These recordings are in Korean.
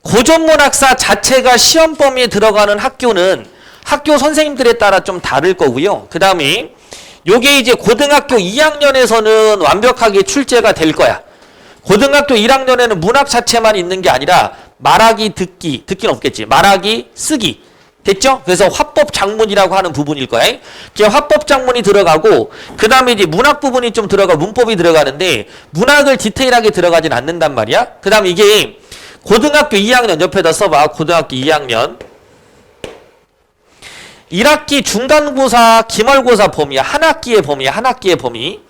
고전문학사 자체가 시험 범위에 들어가는 학교는 학교 선생님들에 따라 좀 다를 거고요. 그 다음에 요게 이제 고등학교 2학년에서는 완벽하게 출제가 될 거야. 고등학교 1학년에는 문학 자체만 있는 게 아니라 말하기, 듣기는 없겠지. 말하기, 쓰기. 됐죠? 그래서 화법 작문이라고 하는 부분일 거야. 그 화법 작문이 들어가고 그 다음에 이제 문학 부분이 좀 들어가 문법이 들어가는데 문학을 디테일하게 들어가진 않는단 말이야. 그 다음 이게 고등학교 2학년 옆에다 써봐. 고등학교 2학년 1학기 중간고사, 기말고사 범위야. 한 학기의 범위야. 한 학기의 범위.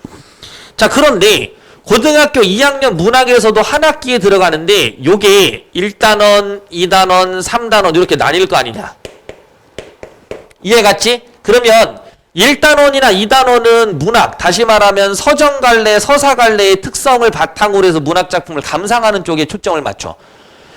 자, 그런데 고등학교 2학년 문학에서도 한 학기에 들어가는데 요게 1단원, 2단원, 3단원 이렇게 나뉠 거 아니냐. 이해 갔지? 그러면 1단원이나 2단원은 문학, 다시 말하면 서정갈래, 서사갈래의 특성을 바탕으로 해서 문학작품을 감상하는 쪽에 초점을 맞춰.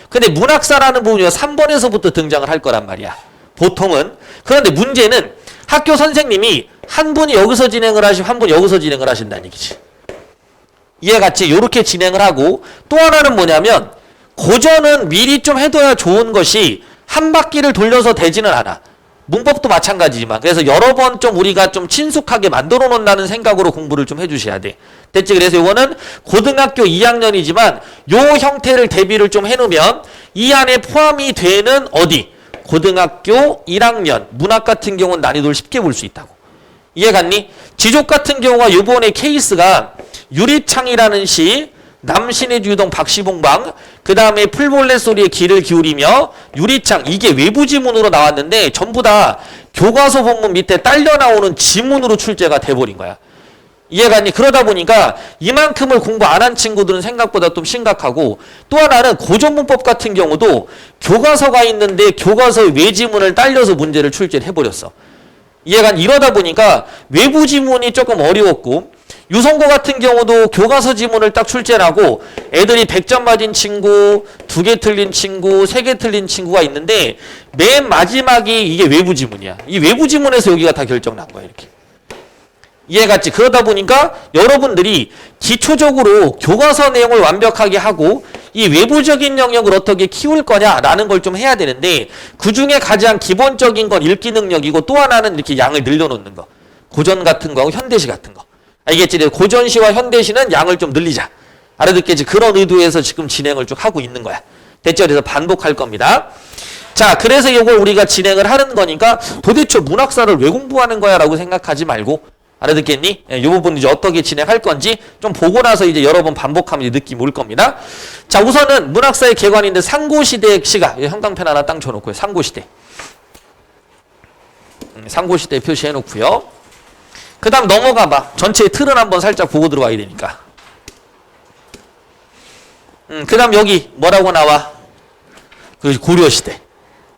근데 문학사라는 부분이 3번에서부터 등장을 할 거란 말이야. 보통은. 그런데 문제는 학교 선생님이 한 분이 여기서 진행을 하시고 한 분이 여기서 진행을 하신다는 얘기지. 이해 갔지? 요렇게 진행을 하고 또 하나는 뭐냐면 고전은 미리 좀 해둬야 좋은 것이 한 바퀴를 돌려서 되지는 않아. 문법도 마찬가지지만 그래서 여러 번 좀 우리가 좀 친숙하게 만들어 놓는다는 생각으로 공부를 좀 해주셔야 돼. 됐지? 그래서 이거는 고등학교 2학년이지만 요 형태를 대비를 좀 해놓으면 이 안에 포함이 되는 어디? 고등학교 1학년 문학 같은 경우는 난이도를 쉽게 볼 수 있다고. 이해 갔니? 지족 같은 경우가 이번에 케이스가 유리창이라는 시, 남신의 주동 박시봉방, 그 다음에 풀벌레 소리에 귀를 기울이며 유리창, 이게 외부 지문으로 나왔는데 전부 다 교과서 본문 밑에 딸려 나오는 지문으로 출제가 돼버린 거야. 이해갔니? 그러다 보니까 이만큼을 공부 안 한 친구들은 생각보다 좀 심각하고 또 하나는 고전문법 같은 경우도 교과서가 있는데 교과서의 외지문을 딸려서 문제를 출제를 해버렸어. 이해갔니? 이러다 보니까 외부 지문이 조금 어려웠고 유성고 같은 경우도 교과서 지문을 딱 출제를 하고 애들이 100점 맞은 친구, 2개 틀린 친구, 3개 틀린 친구가 있는데 맨 마지막이 이게 외부 지문이야. 이 외부 지문에서 여기가 다 결정 난 거야. 이렇게. 이해갔지? 그러다 보니까 여러분들이 기초적으로 교과서 내용을 완벽하게 하고 이 외부적인 영역을 어떻게 키울 거냐라는 걸 좀 해야 되는데 그중에 가장 기본적인 건 읽기 능력이고 또 하나는 이렇게 양을 늘려놓는 거. 고전 같은 거하고 현대시 같은 거. 알겠지? 고전시와 현대시는 양을 좀 늘리자. 알아듣겠지? 그런 의도에서 지금 진행을 쭉 하고 있는 거야. 됐죠? 그래서 반복할 겁니다. 자, 그래서 이걸 우리가 진행을 하는 거니까 도대체 문학사를 왜 공부하는 거야? 라고 생각하지 말고 알아듣겠니? 이 부분 이제 어떻게 진행할 건지 좀 보고 나서 이제 여러 번 반복하면 이제 느낌이 올 겁니다. 자, 우선은 문학사의 개관인데 상고시대 시가, 형광펜 하나 땅 쳐놓고요. 상고시대. 상고시대 표시해 놓고요. 그 다음 넘어가 봐. 전체의 틀은 한번 살짝 보고 들어와야 되니까. 그 다음 여기 뭐라고 나와? 그 고려시대.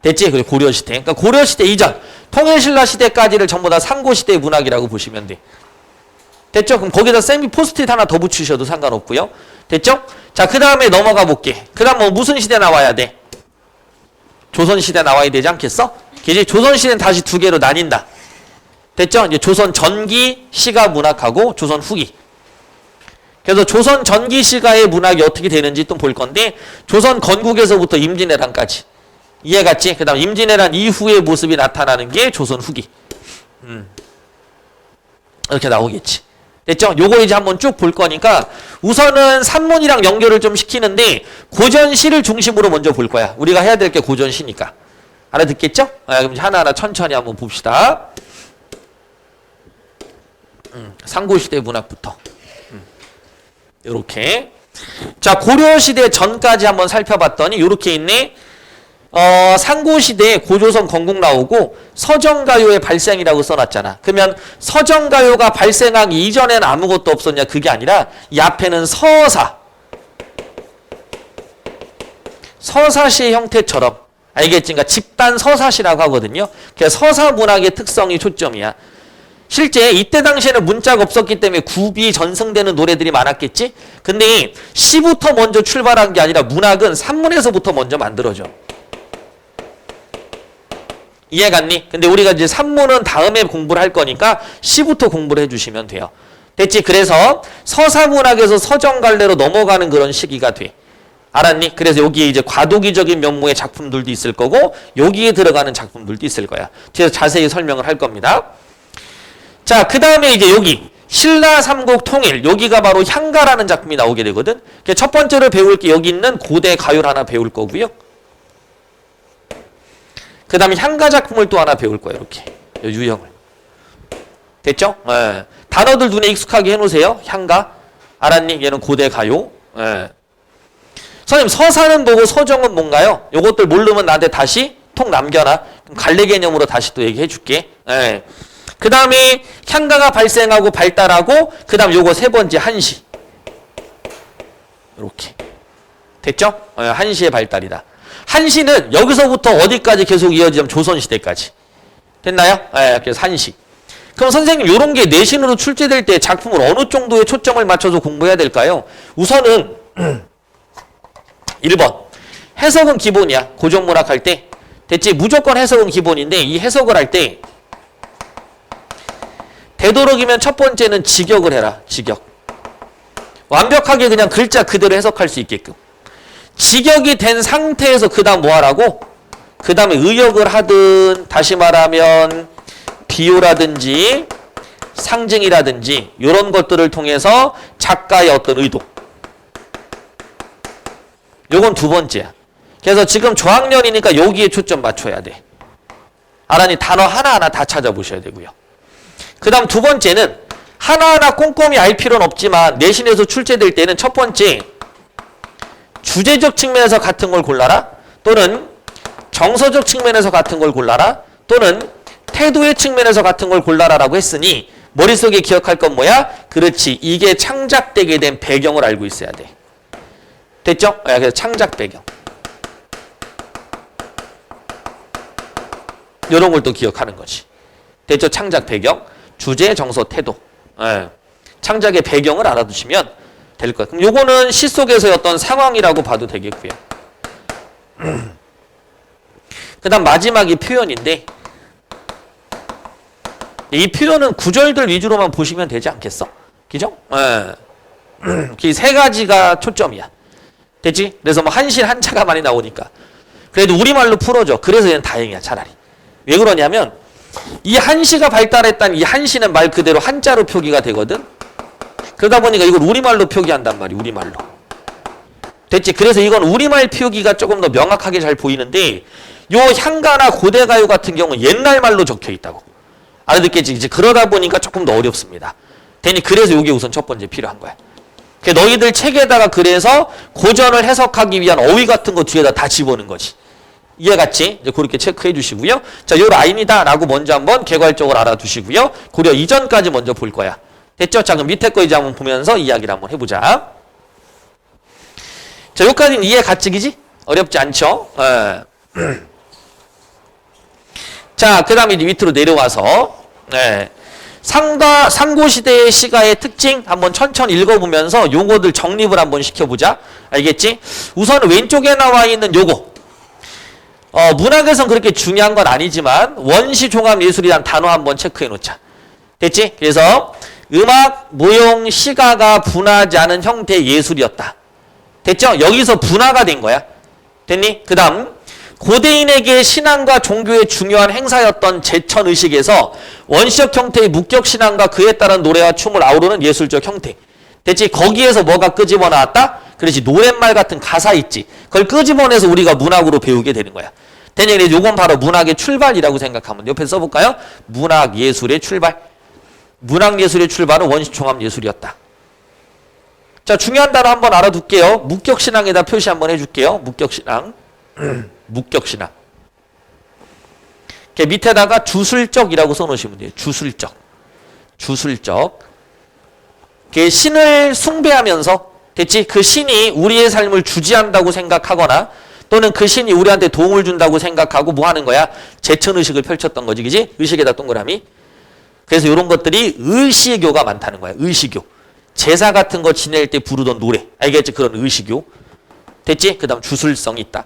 됐지? 그리고 고려시대. 그러니까 고려시대 이전, 통일신라 시대까지를 전부 다 상고시대의 문학이라고 보시면 돼. 됐죠? 그럼 거기다 세미 포스트잇 하나 더 붙이셔도 상관없고요. 됐죠? 자, 그 다음에 넘어가 볼게. 그 다음 뭐 무슨 시대 나와야 돼? 조선시대 나와야 되지 않겠어? 이제 조선시대는 다시 두 개로 나뉜다. 됐죠? 이제 조선 전기 시가 문학하고 조선 후기. 그래서 조선 전기 시가의 문학이 어떻게 되는지 또 볼 건데 조선 건국에서부터 임진왜란까지. 이해갔지? 그 다음 임진왜란 이후의 모습이 나타나는 게 조선 후기. 이렇게 나오겠지. 됐죠? 요거 이제 한번 쭉 볼 거니까 우선은 산문이랑 연결을 좀 시키는데 고전시를 중심으로 먼저 볼 거야. 우리가 해야 될 게 고전시니까. 알아듣겠죠? 그럼 하나하나 천천히 한번 봅시다. 상고시대 문학부터. 요렇게. 자, 고려시대 전까지 한번 살펴봤더니 요렇게 있네. 상고시대에 고조선 건국 나오고 서정가요의 발생이라고 써놨잖아. 그러면 서정가요가 발생하기 이전에는 아무것도 없었냐? 그게 아니라 이 앞에는 서사시의 형태처럼 알겠지? 그러니까 집단 서사시라고 하거든요. 그래서 서사 문학의 특성이 초점이야. 실제 이때 당시에는 문자가 없었기 때문에 구비 전승되는 노래들이 많았겠지? 근데 시부터 먼저 출발한 게 아니라 문학은 산문에서부터 먼저 만들어져. 이해 갔니? 근데 우리가 이제 산문은 다음에 공부를 할 거니까 시부터 공부를 해주시면 돼요. 됐지? 그래서 서사문학에서 서정갈래로 넘어가는 그런 시기가 돼. 알았니? 그래서 여기에 이제 과도기적인 면모의 작품들도 있을 거고 여기에 들어가는 작품들도 있을 거야. 뒤에서 자세히 설명을 할 겁니다. 자, 그 다음에 이제 여기 신라 삼국 통일, 여기가 바로 향가라는 작품이 나오게 되거든. 첫 번째로 배울 게 여기 있는 고대 가요를 하나 배울 거고요. 그 다음에 향가 작품을 또 하나 배울 거예요. 이렇게 유형을. 됐죠? 예. 단어들 눈에 익숙하게 해놓으세요. 향가. 알았니? 얘는 고대 가요. 예. 선생님, 서사는 뭐고 서정은 뭔가요? 요것들 모르면 나한테 다시 통 남겨놔. 그럼 갈래 개념으로 다시 또 얘기해 줄게. 예. 그 다음에 향가가 발생하고 발달하고 그 다음 요거 세 번째 한시. 이렇게. 됐죠? 예, 한시의 발달이다. 한시는 여기서부터 어디까지 계속 이어지면 조선시대까지. 됐나요? 예, 그래서 한시. 그럼 선생님, 요런 게 내신으로 출제될 때 작품을 어느 정도의 초점을 맞춰서 공부해야 될까요? 우선은 1번. 해석은 기본이야. 고전문학 할 때. 됐지? 무조건 해석은 기본인데 이 해석을 할 때 되도록이면 첫 번째는 직역을 해라. 직역. 완벽하게 그냥 글자 그대로 해석할 수 있게끔. 직역이 된 상태에서 그 다음 뭐 하라고? 그 다음에 의역을 하든 다시 말하면 비유라든지 상징이라든지 이런 것들을 통해서 작가의 어떤 의도. 요건 두 번째야. 그래서 지금 저학년이니까 여기에 초점 맞춰야 돼. 알았니? 단어 하나하나 다 찾아보셔야 되고요. 그 다음 두 번째는 하나하나 꼼꼼히 알 필요는 없지만 내신에서 출제될 때는 첫 번째 주제적 측면에서 같은 걸 골라라. 또는 정서적 측면에서 같은 걸 골라라. 또는 태도의 측면에서 같은 걸 골라라라고 했으니 머릿속에 기억할 건 뭐야? 그렇지. 이게 창작되게 된 배경을 알고 있어야 돼. 됐죠? 그래서 창작 배경. 이런 걸 또 기억하는 거지. 됐죠? 창작 배경. 주제, 정서, 태도. 예. 창작의 배경을 알아두시면 될 거예요. 그럼 요거는 시 속에서의 어떤 상황이라고 봐도 되겠고요. 그 다음 마지막이 표현인데 이 표현은 구절들 위주로만 보시면 되지 않겠어? 그죠? 예. 이 세 가지가 초점이야. 됐지? 그래서 뭐 한실 한자가 많이 나오니까. 그래도 우리말로 풀어줘. 그래서 얘는 다행이야, 차라리. 왜 그러냐면 이 한시가 발달했다는 이 한시는 말 그대로 한자로 표기가 되거든. 그러다 보니까 이걸 우리말로 표기한단 말이야. 우리말로. 됐지? 그래서 이건 우리말 표기가 조금 더 명확하게 잘 보이는데 요 향가나 고대가요 같은 경우는 옛날 말로 적혀 있다고. 알아듣겠지? 이제 그러다 보니까 조금 더 어렵습니다. 되니 그래서 이게 우선 첫 번째 필요한 거야. 너희들 책에다가 그래서 고전을 해석하기 위한 어휘 같은 거 뒤에다 다 집어넣은 거지. 이해갔지? 이제 그렇게 체크해 주시고요. 자, 요 라인이다 라고 먼저 한번 개괄적으로 알아두시고요. 고려 이전까지 먼저 볼 거야. 됐죠? 자, 그럼 밑에 거 이제 한번 보면서 이야기를 한번 해보자. 자, 여기까지는 이해 가측이지? 어렵지 않죠? 자, 그 다음에 이제 밑으로 내려와서, 상고시대의 시가의 특징 한번 천천히 읽어보면서 요거들 정립을 한번 시켜보자. 알겠지? 우선 왼쪽에 나와 있는 요거. 문학에선 그렇게 중요한 건 아니지만 원시 종합 예술이란 단어 한번 체크해 놓자. 됐지? 그래서 음악, 무용, 시가가 분화하지 않은 형태의 예술이었다. 됐죠? 여기서 분화가 된 거야. 됐니? 그 다음 고대인에게 신앙과 종교의 중요한 행사였던 제천의식에서 원시적 형태의 묵격신앙과 그에 따른 노래와 춤을 아우르는 예술적 형태. 됐지? 거기에서 뭐가 끄집어 나왔다? 그렇지. 노랫말 같은 가사 있지. 그걸 끄집어내서 우리가 문학으로 배우게 되는 거야. 되니 요건 바로 문학의 출발이라고 생각하면 옆에 써볼까요? 문학 예술의 출발. 문학 예술의 출발은 원시종합 예술이었다. 자, 중요한 단어 한번 알아둘게요. 묵격신앙에다 표시 한번 해줄게요. 묵격신앙. 묵격신앙. 밑에다가 주술적이라고 써놓으시면 돼요. 주술적. 주술적. 신을 숭배하면서, 됐지? 그 신이 우리의 삶을 주지한다고 생각하거나 또는 그 신이 우리한테 도움을 준다고 생각하고 뭐 하는 거야? 제천의식을 펼쳤던 거지, 그지? 의식에다 동그라미. 그래서 이런 것들이 의시교가 많다는 거야. 의시교. 제사 같은 거 지낼 때 부르던 노래. 알겠지? 그런 의시교. 됐지? 그 다음 주술성이 있다.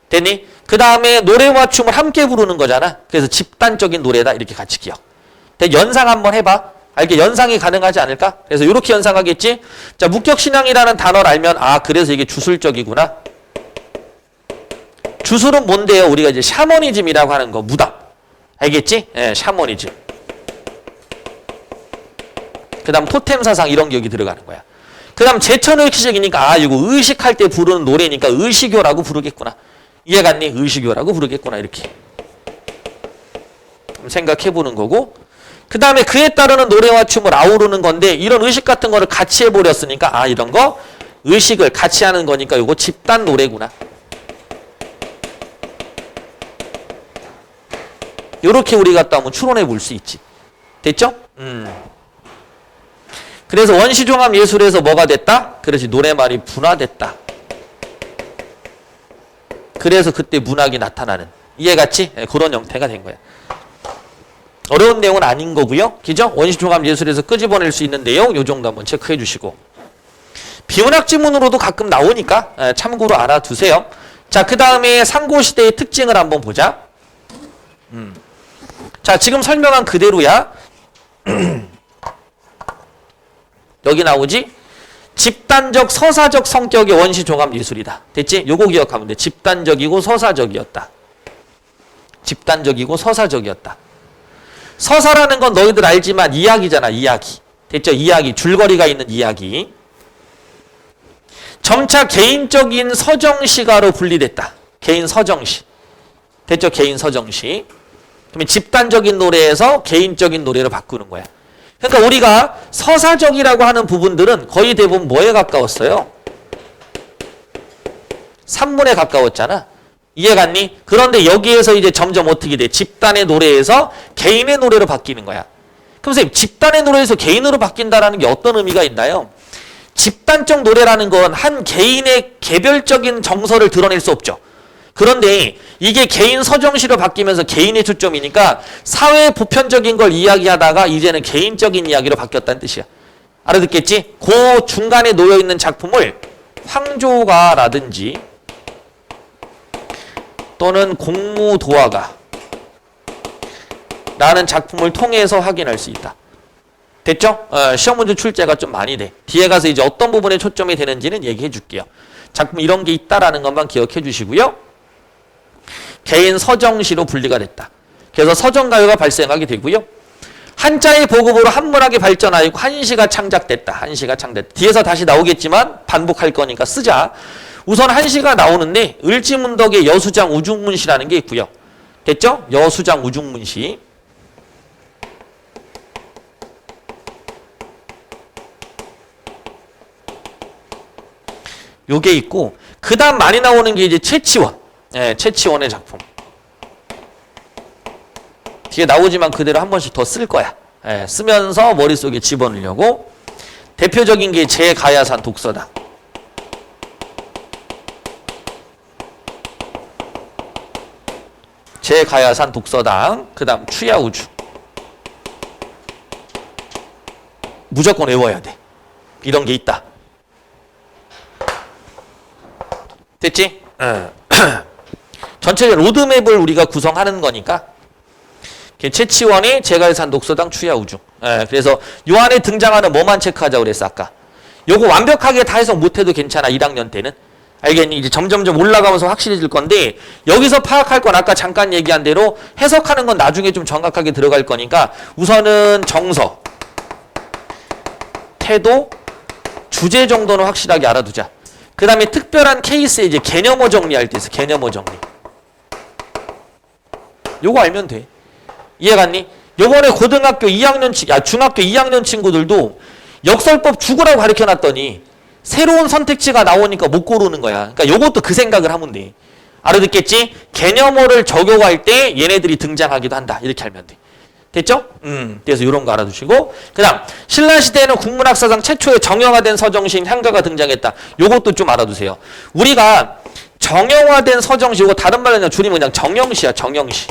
됐니? 그 다음에 노래와 춤을 함께 부르는 거잖아. 그래서 집단적인 노래다. 이렇게 같이 기억. 연상 한번 해봐. 이게 연상이 가능하지 않을까? 그래서 이렇게 연상하겠지? 자, 목격신앙이라는 단어를 알면 그래서 이게 주술적이구나. 주술은 뭔데요? 우리가 이제 샤머니즘이라고 하는 거, 무당. 알겠지? 예, 샤머니즘. 그 다음 토템 사상 이런 게 여기 들어가는 거야. 그 다음 제천의식이니까 이거 의식할 때 부르는 노래니까 의식교라고 부르겠구나. 이해갔니? 의식교라고 부르겠구나. 이렇게 생각해보는 거고, 그 다음에 그에 따르는 노래와 춤을 아우르는 건데 이런 의식 같은 거를 같이 해버렸으니까 이런 거 의식을 같이 하는 거니까 이거 집단 노래구나. 요렇게 우리가 또 한번 추론해 볼 수 있지. 됐죠? 그래서 원시종합 예술에서 뭐가 됐다? 그렇지, 노래말이 분화됐다. 그래서 그때 문학이 나타나는, 이해갔지? 그런 형태가 된 거야. 어려운 내용은 아닌 거고요. 그죠? 원시종합 예술에서 끄집어낼 수 있는 내용 요 정도 한번 체크해 주시고, 비문학 지문으로도 가끔 나오니까 참고로 알아두세요. 자, 그 다음에 상고시대의 특징을 한번 보자. 자, 지금 설명한 그대로야. 여기 나오지? 집단적 서사적 성격의 원시종합 예술이다. 됐지? 요거 기억하면 돼. 집단적이고 서사적이었다. 집단적이고 서사적이었다. 서사라는 건 너희들 알지만 이야기잖아. 이야기. 됐죠? 이야기. 줄거리가 있는 이야기. 점차 개인적인 서정시가로 분리됐다. 개인 서정시. 됐죠? 개인 서정시. 그러면 집단적인 노래에서 개인적인 노래로 바꾸는 거야. 그러니까 우리가 서사적이라고 하는 부분들은 거의 대부분 뭐에 가까웠어요? 산문에 가까웠잖아. 이해갔니? 그런데 여기에서 이제 점점 어떻게 돼? 집단의 노래에서 개인의 노래로 바뀌는 거야. 그럼 선생님, 집단의 노래에서 개인으로 바뀐다라는 게 어떤 의미가 있나요? 집단적 노래라는 건 한 개인의 개별적인 정서를 드러낼 수 없죠. 그런데 이게 개인 서정시로 바뀌면서 개인의 초점이니까 사회 보편적인 걸 이야기하다가 이제는 개인적인 이야기로 바뀌었다는 뜻이야. 알아듣겠지? 그 중간에 놓여있는 작품을 황조가라든지 또는 공무도화가 라는 작품을 통해서 확인할 수 있다. 됐죠? 시험 문제 출제가 좀 많이 돼. 뒤에 가서 이제 어떤 부분에 초점이 되는지는 얘기해 줄게요. 작품 이런 게 있다라는 것만 기억해 주시고요. 개인 서정시로 분리가 됐다. 그래서 서정가요가 발생하게 되고요. 한자의 보급으로 한문학이 발전하고 한시가 창작됐다. 한시가 창작됐다. 뒤에서 다시 나오겠지만 반복할 거니까 쓰자. 우선 한시가 나오는데 을지문덕의 여수장 우중문시라는 게 있고요. 됐죠? 여수장 우중문시. 요게 있고, 그 다음 많이 나오는 게 이제 최치원. 예, 최치원의 작품. 뒤에 나오지만 그대로 한 번씩 더 쓸 거야. 예, 쓰면서 머릿속에 집어넣으려고. 대표적인 게 제가야산 독서당. 제가야산 독서당. 그 다음 추야우주. 무조건 외워야 돼. 이런 게 있다. 됐지? 전체 로드맵을 우리가 구성하는 거니까. 최치원이 제가야산 독서당 추야우주. 그래서 요 안에 등장하는 뭐만 체크하자고 그랬어 아까. 요거 완벽하게 다 해석 못해도 괜찮아 1학년 때는. 알겠니? 이제 점점점 올라가면서 확실해질 건데 여기서 파악할 건 아까 잠깐 얘기한 대로 해석하는 건 나중에 좀 정확하게 들어갈 거니까 우선은 정서, 태도, 주제 정도는 확실하게 알아두자. 그 다음에 특별한 케이스에 이제 개념어 정리할 때 있어. 개념어 정리. 요거 알면 돼. 이해갔니? 요번에 고등학교 2학년 중학교 2학년 친구들도 역설법 죽으라고 가르쳐놨더니 새로운 선택지가 나오니까 못 고르는 거야. 그러니까 요것도 그 생각을 하면 돼. 알아듣겠지? 개념어를 적용할 때 얘네들이 등장하기도 한다. 이렇게 알면 돼. 됐죠? 그래서 이런 거 알아두시고, 그 다음 신라시대에는 국문학사상 최초의 정형화된 서정시인 향가가 등장했다. 요것도 좀 알아두세요. 우리가 정형화된 서정시, 이거 다른 말로 그냥 줄이면 그냥 정형시야. 정형시.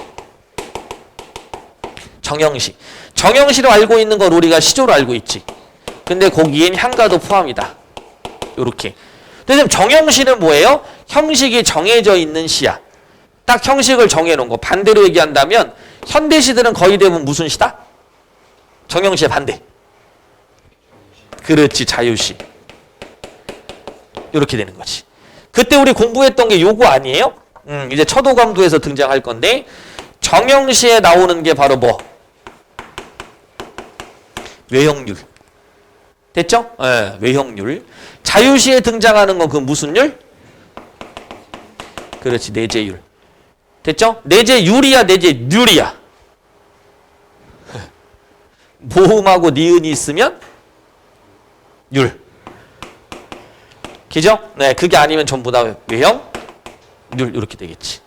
정형시. 정형시로 알고 있는 걸 우리가 시조로 알고 있지. 근데 거기엔 향가도 포함이다. 요렇게. 근데 정형시는 뭐예요? 형식이 정해져 있는 시야. 딱 형식을 정해놓은 거. 반대로 얘기한다면 현대시들은 거의 대부분 무슨 시다? 정형시의 반대. 그렇지, 자유시. 이렇게 되는 거지. 그때 우리 공부했던 게 요거 아니에요? 이제 처도감도에서 등장할 건데 정형시에 나오는 게 바로 뭐? 외형률. 됐죠? 네, 외형률. 자유시에 등장하는 건 그 무슨 율? 그렇지, 내재율. 됐죠? 내재율이야, 내재률이야. 모음하고 니은이 있으면 율. 그죠? 네, 그게 아니면 전부 다 외형, 율 이렇게 되겠지.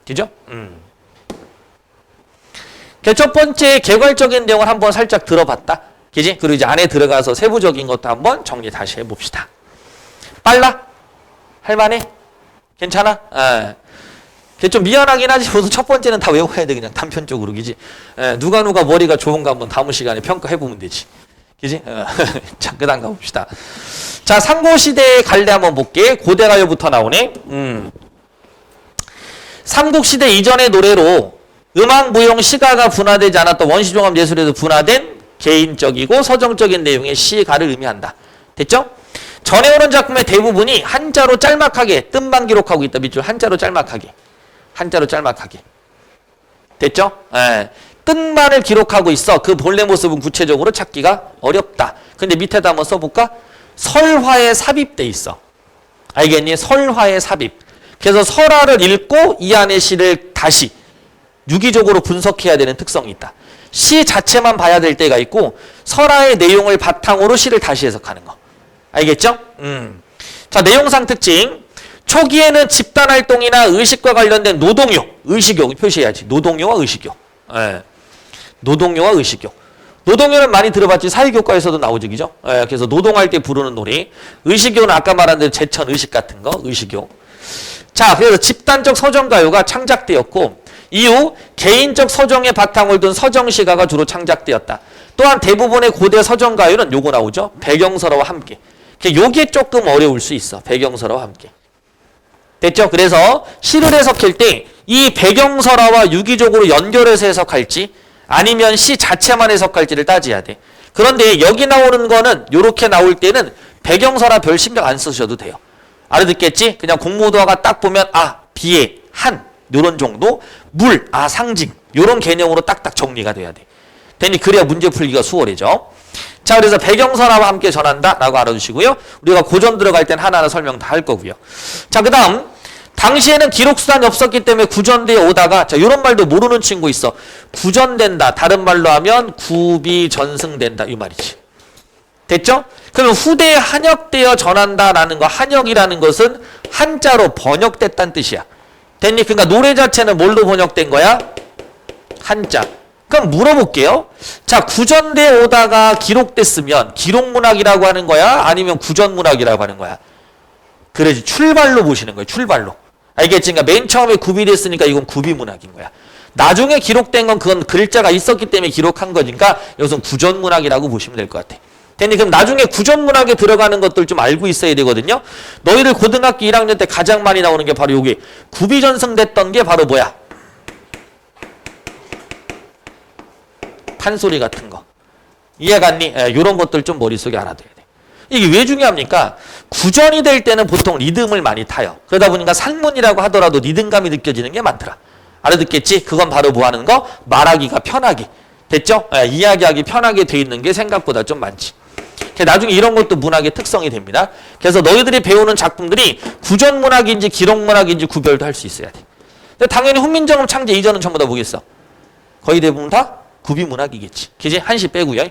그죠? 첫 번째 개괄적인 내용을 한번 살짝 들어봤다. 그지? 그리고 이제 안에 들어가서 세부적인 것도 한번 정리 다시 해봅시다. 빨라? 할만해? 괜찮아? 좀 미안하긴 하지. 우선 첫 번째는 다 외워야 돼. 그냥 단편적으로. 그지? 누가 머리가 좋은가 한번 다음 시간에 평가해보면 되지. 그지? 자, 그 다음 가봅시다. 자, 상고시대의 갈래 한번 볼게. 고대가요부터 나오네. 삼국시대 이전의 노래로 음악, 무용, 시가가 분화되지 않았던 원시종합 예술에도 분화된 개인적이고 서정적인 내용의 시가를 의미한다. 됐죠? 전에 오는 작품의 대부분이 한자로 짤막하게 뜻만 기록하고 있다. 밑줄 한자로 짤막하게. 한자로 짤막하게. 됐죠? 뜻만을 기록하고 있어. 그 본래 모습은 구체적으로 찾기가 어렵다. 근데 밑에다 한번 써볼까? 설화에 삽입돼 있어. 알겠니? 설화에 삽입. 그래서 설화를 읽고 이 안의 시를 다시 유기적으로 분석해야 되는 특성이 있다. 시 자체만 봐야 될 때가 있고 설화의 내용을 바탕으로 시를 다시 해석하는 거. 알겠죠? 자, 내용상 특징. 초기에는 집단활동이나 의식과 관련된 노동요, 의식요 표시해야지. 노동요와 의식요. 노동요와 의식요. 노동요는 많이 들어봤지. 사회교과에서도 나오죠. 그죠? 그래서 노동할 때 부르는 노래. 의식요는 아까 말한 대로 제천 의식 같은 거. 의식요. 자, 그래서 집단적 서정가요가 창작되었고 이후 개인적 서정의 바탕을 둔 서정시가가 주로 창작되었다. 또한 대부분의 고대 서정가요는 요거 나오죠. 배경설화와 함께. 요게 조금 어려울 수 있어. 배경설화와 함께. 됐죠? 그래서 시를 해석할 때 이 배경설화와 유기적으로 연결해서 해석할지 아니면 시 자체만 해석할지를 따져야 돼. 그런데 여기 나오는 거는 요렇게 나올 때는 배경설화 별 신경 안 쓰셔도 돼요. 알아듣겠지? 그냥 공모도화가 딱 보면 비에, 한 요런 정도, 물, 상징 요런 개념으로 딱딱 정리가 돼야 돼. 되니 그래야 문제 풀기가 수월해져. 자, 그래서 배경설화와 함께 전한다 라고 알아두시고요. 우리가 고전 들어갈 땐 하나하나 설명 다 할 거고요. 자, 그 다음 당시에는 기록수단이 없었기 때문에 구전대에 오다가 자, 요런 말도 모르는 친구 있어. 구전된다. 다른 말로 하면 구비전승된다 이 말이지. 됐죠? 그러면 후대에 한역되어 전한다라는 거, 한역이라는 것은 한자로 번역됐다는 뜻이야. 됐니? 그러니까 노래 자체는 뭘로 번역된 거야? 한자. 그럼 물어볼게요. 자, 구전대에 오다가 기록됐으면 기록문학이라고 하는 거야? 아니면 구전문학이라고 하는 거야? 그래지 출발로 보시는 거예요. 출발로. 알겠지? 그러니까 맨 처음에 구비됐으니까 이건 구비문학인 거야. 나중에 기록된 건 그건 글자가 있었기 때문에 기록한 거니까 여기서는 구전문학이라고 보시면 될 것 같아. 됐니? 그럼 나중에 구전문학에 들어가는 것들 좀 알고 있어야 되거든요. 너희들 고등학교 1학년 때 가장 많이 나오는 게 바로 여기 구비전승됐던 게 바로 뭐야? 판소리 같은 거. 이해갔니? 이런 것들 좀 머릿속에 알아둬야 돼. 이게 왜 중요합니까? 구전이 될 때는 보통 리듬을 많이 타요. 그러다 보니까 상문이라고 하더라도 리듬감이 느껴지는 게 많더라. 알아듣겠지? 그건 바로 뭐 하는 거? 말하기가 편하게. 됐죠? 이야기하기 편하게 돼 있는 게 생각보다 좀 많지. 나중에 이런 것도 문학의 특성이 됩니다. 그래서 너희들이 배우는 작품들이 구전문학인지 기록문학인지 구별도 할 수 있어야 돼. 근데 당연히 훈민정음 창제 이전은 전부 다 뭐겠어? 거의 대부분 다 구비문학이겠지. 그지? 한시 빼고요.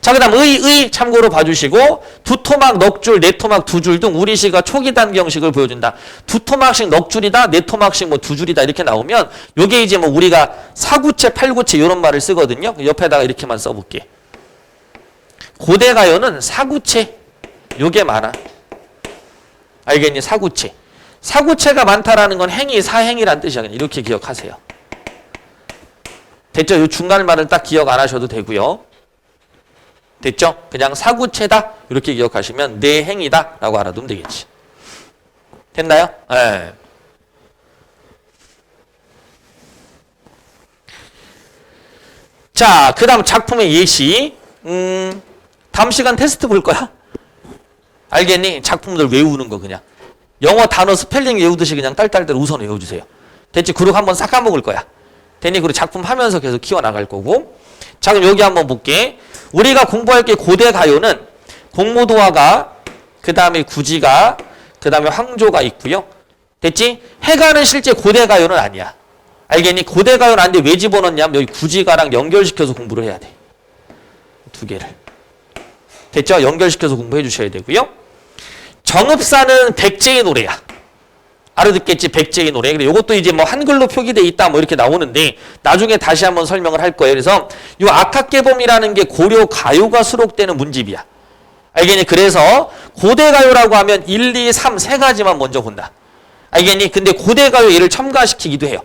자, 그 다음 의 참고로 봐주시고 두 토막, 넉 줄, 네 토막, 두 줄 등 우리 시가 초기 단기 형식을 보여준다. 두 토막씩 넉 줄이다, 네 토막씩 뭐 두 줄이다 이렇게 나오면 요게 이제 뭐 우리가 사구체, 팔구체 이런 말을 쓰거든요. 옆에다가 이렇게만 써볼게. 고대 가요는 사구체 요게 많아. 알겠니? 사구체. 사구체가 많다라는 건 행위, 사행이란 뜻이야. 이렇게 기억하세요. 됐죠? 요 중간 말은 딱 기억 안 하셔도 되고요. 됐죠? 그냥 사구체다 이렇게 기억하시면 내 행위다 라고 알아두면 되겠지. 됐나요? 네. 자, 그 다음 작품의 예시. 다음 시간 테스트 볼 거야. 알겠니? 작품들 외우는 거 그냥. 영어 단어 스펠링 외우듯이 그냥 딸딸딸 우선 외워주세요. 됐지? 그룹 한번 싹 까먹을 거야. 됐니? 그리고 작품 하면서 계속 키워나갈 거고. 자, 그럼 여기 한번 볼게. 우리가 공부할 게 고대 가요는 공모도화가, 그 다음에 구지가, 그 다음에 황조가 있고요. 됐지? 해가는 실제 고대 가요는 아니야. 알겠니? 고대 가요는 아닌데 왜 집어넣냐면 여기 구지가랑 연결시켜서 공부를 해야 돼. 두 개를. 됐죠? 연결시켜서 공부해 주셔야 되고요. 정읍사는 백제의 노래야. 알아듣겠지? 백제의 노래. 근데 이것도 이제 뭐 한글로 표기돼 있다 뭐 이렇게 나오는데 나중에 다시 한번 설명을 할 거예요. 그래서 이 악학개범이라는 게 고려 가요가 수록되는 문집이야. 알겠니? 그래서 고대 가요라고 하면 1, 2, 3 세 가지만 먼저 본다. 알겠니? 근데 고대 가요 얘를 첨가시키기도 해요.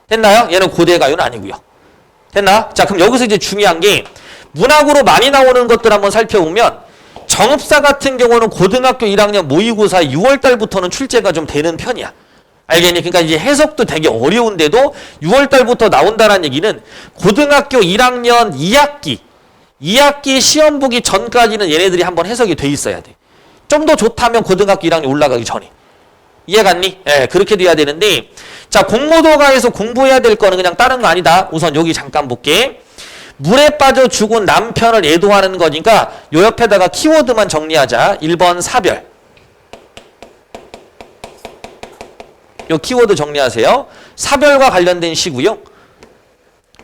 됐나요? 얘는 고대 가요는 아니고요. 됐나? 자, 그럼 여기서 이제 중요한 게 문학으로 많이 나오는 것들 한번 살펴보면 정읍사 같은 경우는 고등학교 1학년 모의고사 6월 달부터는 출제가 좀 되는 편이야. 알겠니? 그러니까 이제 해석도 되게 어려운데도 6월 달부터 나온다는 얘기는 고등학교 1학년 2학기 시험 보기 전까지는 얘네들이 한번 해석이 돼 있어야 돼. 좀 더 좋다면 고등학교 1학년 올라가기 전에. 이해갔니? 예, 그렇게 돼야 되는데 자, 공모도가에서 공부해야 될 거는 그냥 다른 거 아니다. 우선 여기 잠깐 볼게. 물에 빠져 죽은 남편을 애도하는 거니까 요 옆에다가 키워드만 정리하자. 1번 사별. 요 키워드 정리하세요. 사별과 관련된 시고요.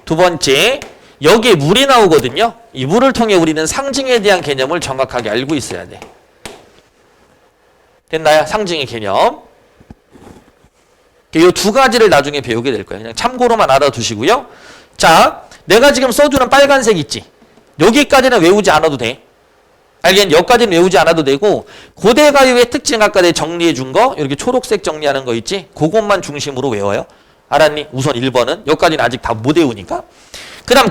두 번째, 여기에 물이 나오거든요. 이 물을 통해 우리는 상징에 대한 개념을 정확하게 알고 있어야 돼. 됐나요? 상징의 개념. 이 두 가지를 나중에 배우게 될 거예요. 그냥 참고로만 알아두시고요. 자, 내가 지금 써주는 빨간색 있지? 여기까지는 외우지 않아도 돼. 알겠니? 여기까지는 외우지 않아도 되고 고대 가요의 특징 아까 내가 정리해 준 거 이렇게 초록색 정리하는 거 있지? 그것만 중심으로 외워요. 알았니? 우선 1번은 여기까지는 아직 다 못 외우니까. 그 다음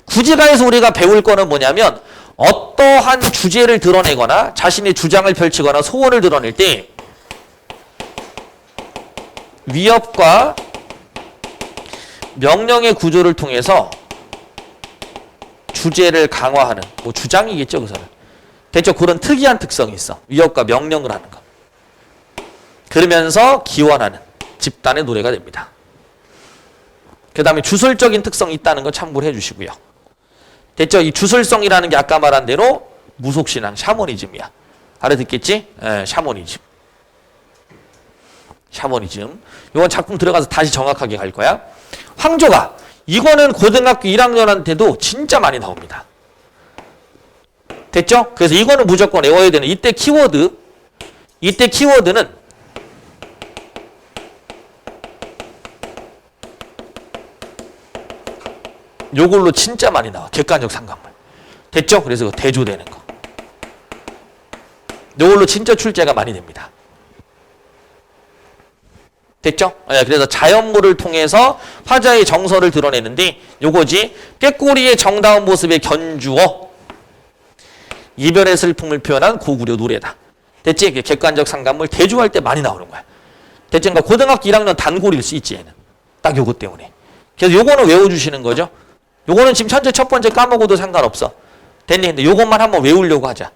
구지가에서 우리가 배울 거는 뭐냐면 어떠한 주제를 드러내거나 자신의 주장을 펼치거나 소원을 드러낼 때 위협과 명령의 구조를 통해서 주제를 강화하는 뭐 주장이겠죠, 그거는. 됐죠? 그런 특이한 특성이 있어. 위협과 명령을 하는 거. 그러면서 기원하는 집단의 노래가 됩니다. 그 다음에 주술적인 특성이 있다는 거 참고를 해주시고요. 됐죠? 이 주술성이라는 게 아까 말한 대로 무속신앙, 샤머니즘이야. 알아듣겠지? 샤머니즘. 이건 작품 들어가서 다시 정확하게 갈 거야. 황조가. 이거는 고등학교 1학년한테도 진짜 많이 나옵니다. 됐죠? 그래서 이거는 무조건 외워야 되는 이때 키워드는 요걸로 진짜 많이 나와. 객관적 상관물. 됐죠? 그래서 이거 대조되는 거. 요걸로 진짜 출제가 많이 됩니다. 됐죠? 그래서 자연물을 통해서 화자의 정서를 드러내는데 요거지. 꾀꼬리의 정다운 모습에 견주어 이별의 슬픔을 표현한 고구려 노래다. 됐지? 객관적 상관물 대조할 때 많이 나오는 거야. 됐지? 그러니까 고등학교 1학년 단골일 수 있지 얘는. 딱 요거 때문에. 그래서 요거는 외워주시는 거죠. 요거는 지금 현재 첫 번째 까먹어도 상관없어. 됐니? 근데 요것만 한번 외우려고 하자.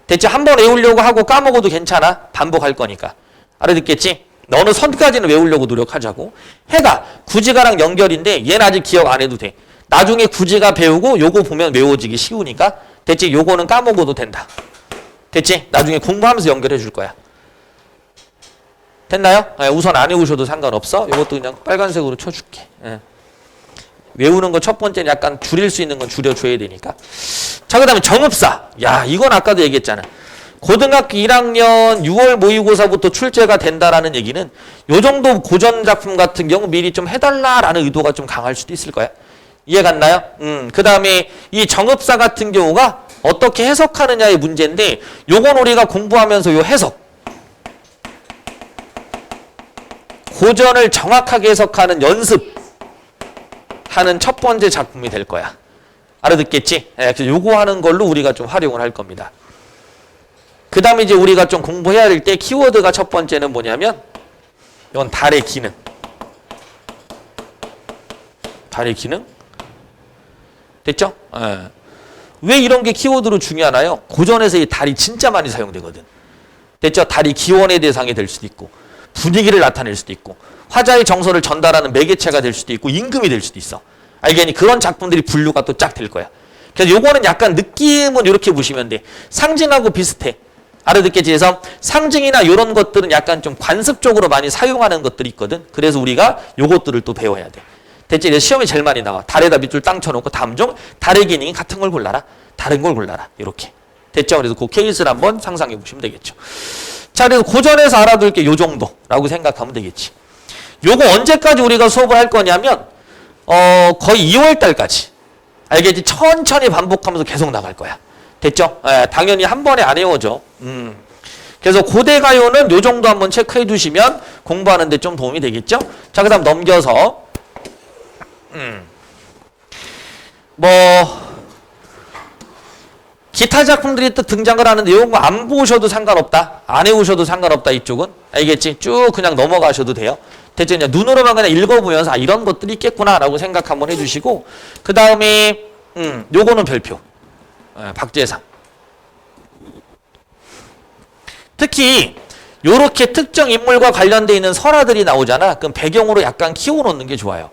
됐지? 한번 외우려고 하고 까먹어도 괜찮아. 반복할 거니까. 알아듣겠지? 어느 선까지는 외우려고 노력하자고. 해가 구지가랑 연결인데 얘는 아직 기억 안 해도 돼. 나중에 구지가 배우고 요거 보면 외워지기 쉬우니까. 됐지? 요거는 까먹어도 된다. 됐지? 나중에 공부하면서 연결해 줄 거야. 됐나요? 우선 안 외우셔도 상관없어. 요것도 그냥 빨간색으로 쳐줄게. 외우는 거 첫 번째는 약간 줄일 수 있는 건 줄여줘야 되니까. 자, 그 다음에 정읍사. 야, 이건 아까도 얘기했잖아. 고등학교 1학년 6월 모의고사부터 출제가 된다라는 얘기는 요 정도 고전 작품 같은 경우 미리 좀 해달라라는 의도가 좀 강할 수도 있을 거야. 이해 갔나요? 그 다음에 이 정읍사 같은 경우가 어떻게 해석하느냐의 문제인데 요건 우리가 공부하면서 요 해석. 고전을 정확하게 해석하는 연습. 하는 첫 번째 작품이 될 거야. 알아듣겠지? 그래서 요거 하는 걸로 우리가 좀 활용을 할 겁니다. 그 다음에 이제 우리가 좀 공부해야 될 때 키워드가 첫 번째는 뭐냐면 이건 달의 기능. 됐죠? 왜 이런 게 키워드로 중요하나요? 고전에서 이 달이 진짜 많이 사용되거든. 됐죠? 달이 기원의 대상이 될 수도 있고 분위기를 나타낼 수도 있고 화자의 정서를 전달하는 매개체가 될 수도 있고 임금이 될 수도 있어. 알겠니? 그런 작품들이 분류가 또 쫙 될 거야. 그래서 요거는 약간 느낌은 이렇게 보시면 돼. 상징하고 비슷해. 알아듣겠지? 그래서 상징이나 이런 것들은 약간 좀 관습적으로 많이 사용하는 것들이 있거든. 그래서 우리가 요것들을 또 배워야 돼. 됐지? 그래서 시험이 제일 많이 나와. 달에다 밑줄 땅 쳐놓고 다음 중 달의 기능이 같은 걸 골라라. 다른 걸 골라라. 이렇게. 됐죠? 그래서 그 케이스를 한번 상상해 보시면 되겠죠. 자, 그래서 고전에서 알아둘 게 요 정도라고 생각하면 되겠지. 요거 언제까지 우리가 수업을 할 거냐면 거의 2월 달까지. 알겠지? 천천히 반복하면서 계속 나갈 거야. 됐죠? 당연히 한 번에 안 외워져. 그래서 고대 가요는 요 정도 한번 체크해 두시면 공부하는 데 좀 도움이 되겠죠? 자, 그다음 넘겨서 기타 작품들이 또 등장을 하는데 이런 거 안 보셔도 상관없다. 안 외우셔도 상관없다. 이쪽은. 알겠지? 쭉 그냥 넘어가셔도 돼요. 대체 그냥 눈으로만 그냥 읽어보면서 아, 이런 것들이 있겠구나라고 생각 한번 해주시고 그 다음에 요거는 별표. 박재상. 특히 요렇게 특정 인물과 관련돼 있는 설화들이 나오잖아. 그럼 배경으로 약간 키워놓는 게 좋아요.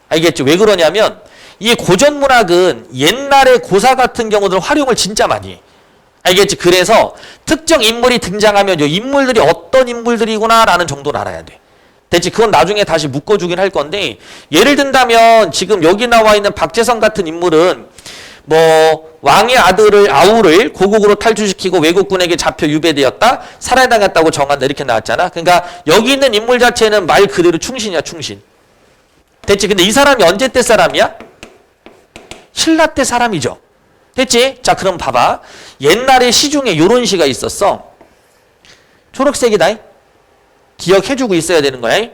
알겠죠? 왜 그러냐면 이 고전 문학은 옛날에 고사 같은 경우들 활용을 진짜 많이 해. 알겠지? 그래서 특정 인물이 등장하면 요 인물들이 어떤 인물들이구나라는 정도를 알아야 돼. 됐지? 그건 나중에 다시 묶어주긴 할 건데 예를 든다면 지금 여기 나와 있는 박재성 같은 인물은 왕의 아들을 아우를 고국으로 탈주시키고 외국군에게 잡혀 유배되었다. 살해당했다고 정한다. 이렇게 나왔잖아. 그러니까 여기 있는 인물 자체는 말 그대로 충신이야. 충신. 됐지? 근데 이 사람이 언제 때 사람이야? 신라 때 사람이죠. 됐지? 자, 그럼 봐봐. 옛날에 시 중에 요런 시가 있었어. 초록색이다. 기억해주고 있어야 되는 거야.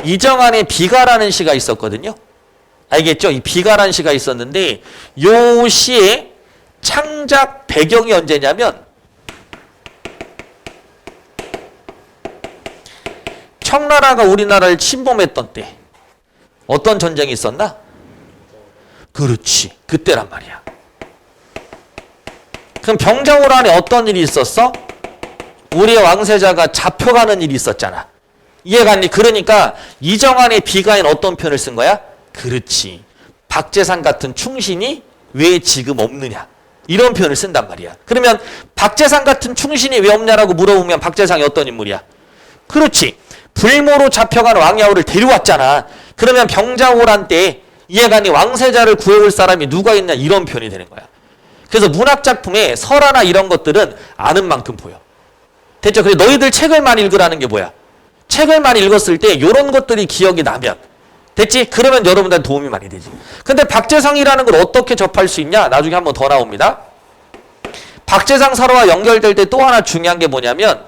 이정환의 비가라는 시가 있었거든요. 알겠죠? 이 비가라는 시가 있었는데 요 시의 창작 배경이 언제냐면 청나라가 우리나라를 침범했던 때 어떤 전쟁이 있었나? 그렇지. 그때란 말이야. 그럼 병자호란 안에 어떤 일이 있었어? 우리의 왕세자가 잡혀가는 일이 있었잖아. 이해가 안 돼? 그러니까 이정환의 비가엔 어떤 표현을 쓴 거야? 그렇지. 박재상 같은 충신이 왜 지금 없느냐. 이런 표현을 쓴단 말이야. 그러면 박재상 같은 충신이 왜 없냐라고 물어보면 박재상이 어떤 인물이야? 그렇지. 불모로 잡혀간 왕야후를 데려왔잖아. 그러면 병자호란 때 이해가 안 돼? 왕세자를 구해올 사람이 누가 있냐. 이런 표현이 되는 거야. 그래서 문학작품에 설화나 이런 것들은 아는 만큼 보여. 됐죠? 그래서 너희들 책을 많이 읽으라는 게 뭐야? 책을 많이 읽었을 때 이런 것들이 기억이 나면 됐지? 그러면 여러분들한테 도움이 많이 되지. 근데 박재상이라는 걸 어떻게 접할 수 있냐? 나중에 한번 더 나옵니다. 박재상 설화와 연결될 때 또 하나 중요한 게 뭐냐면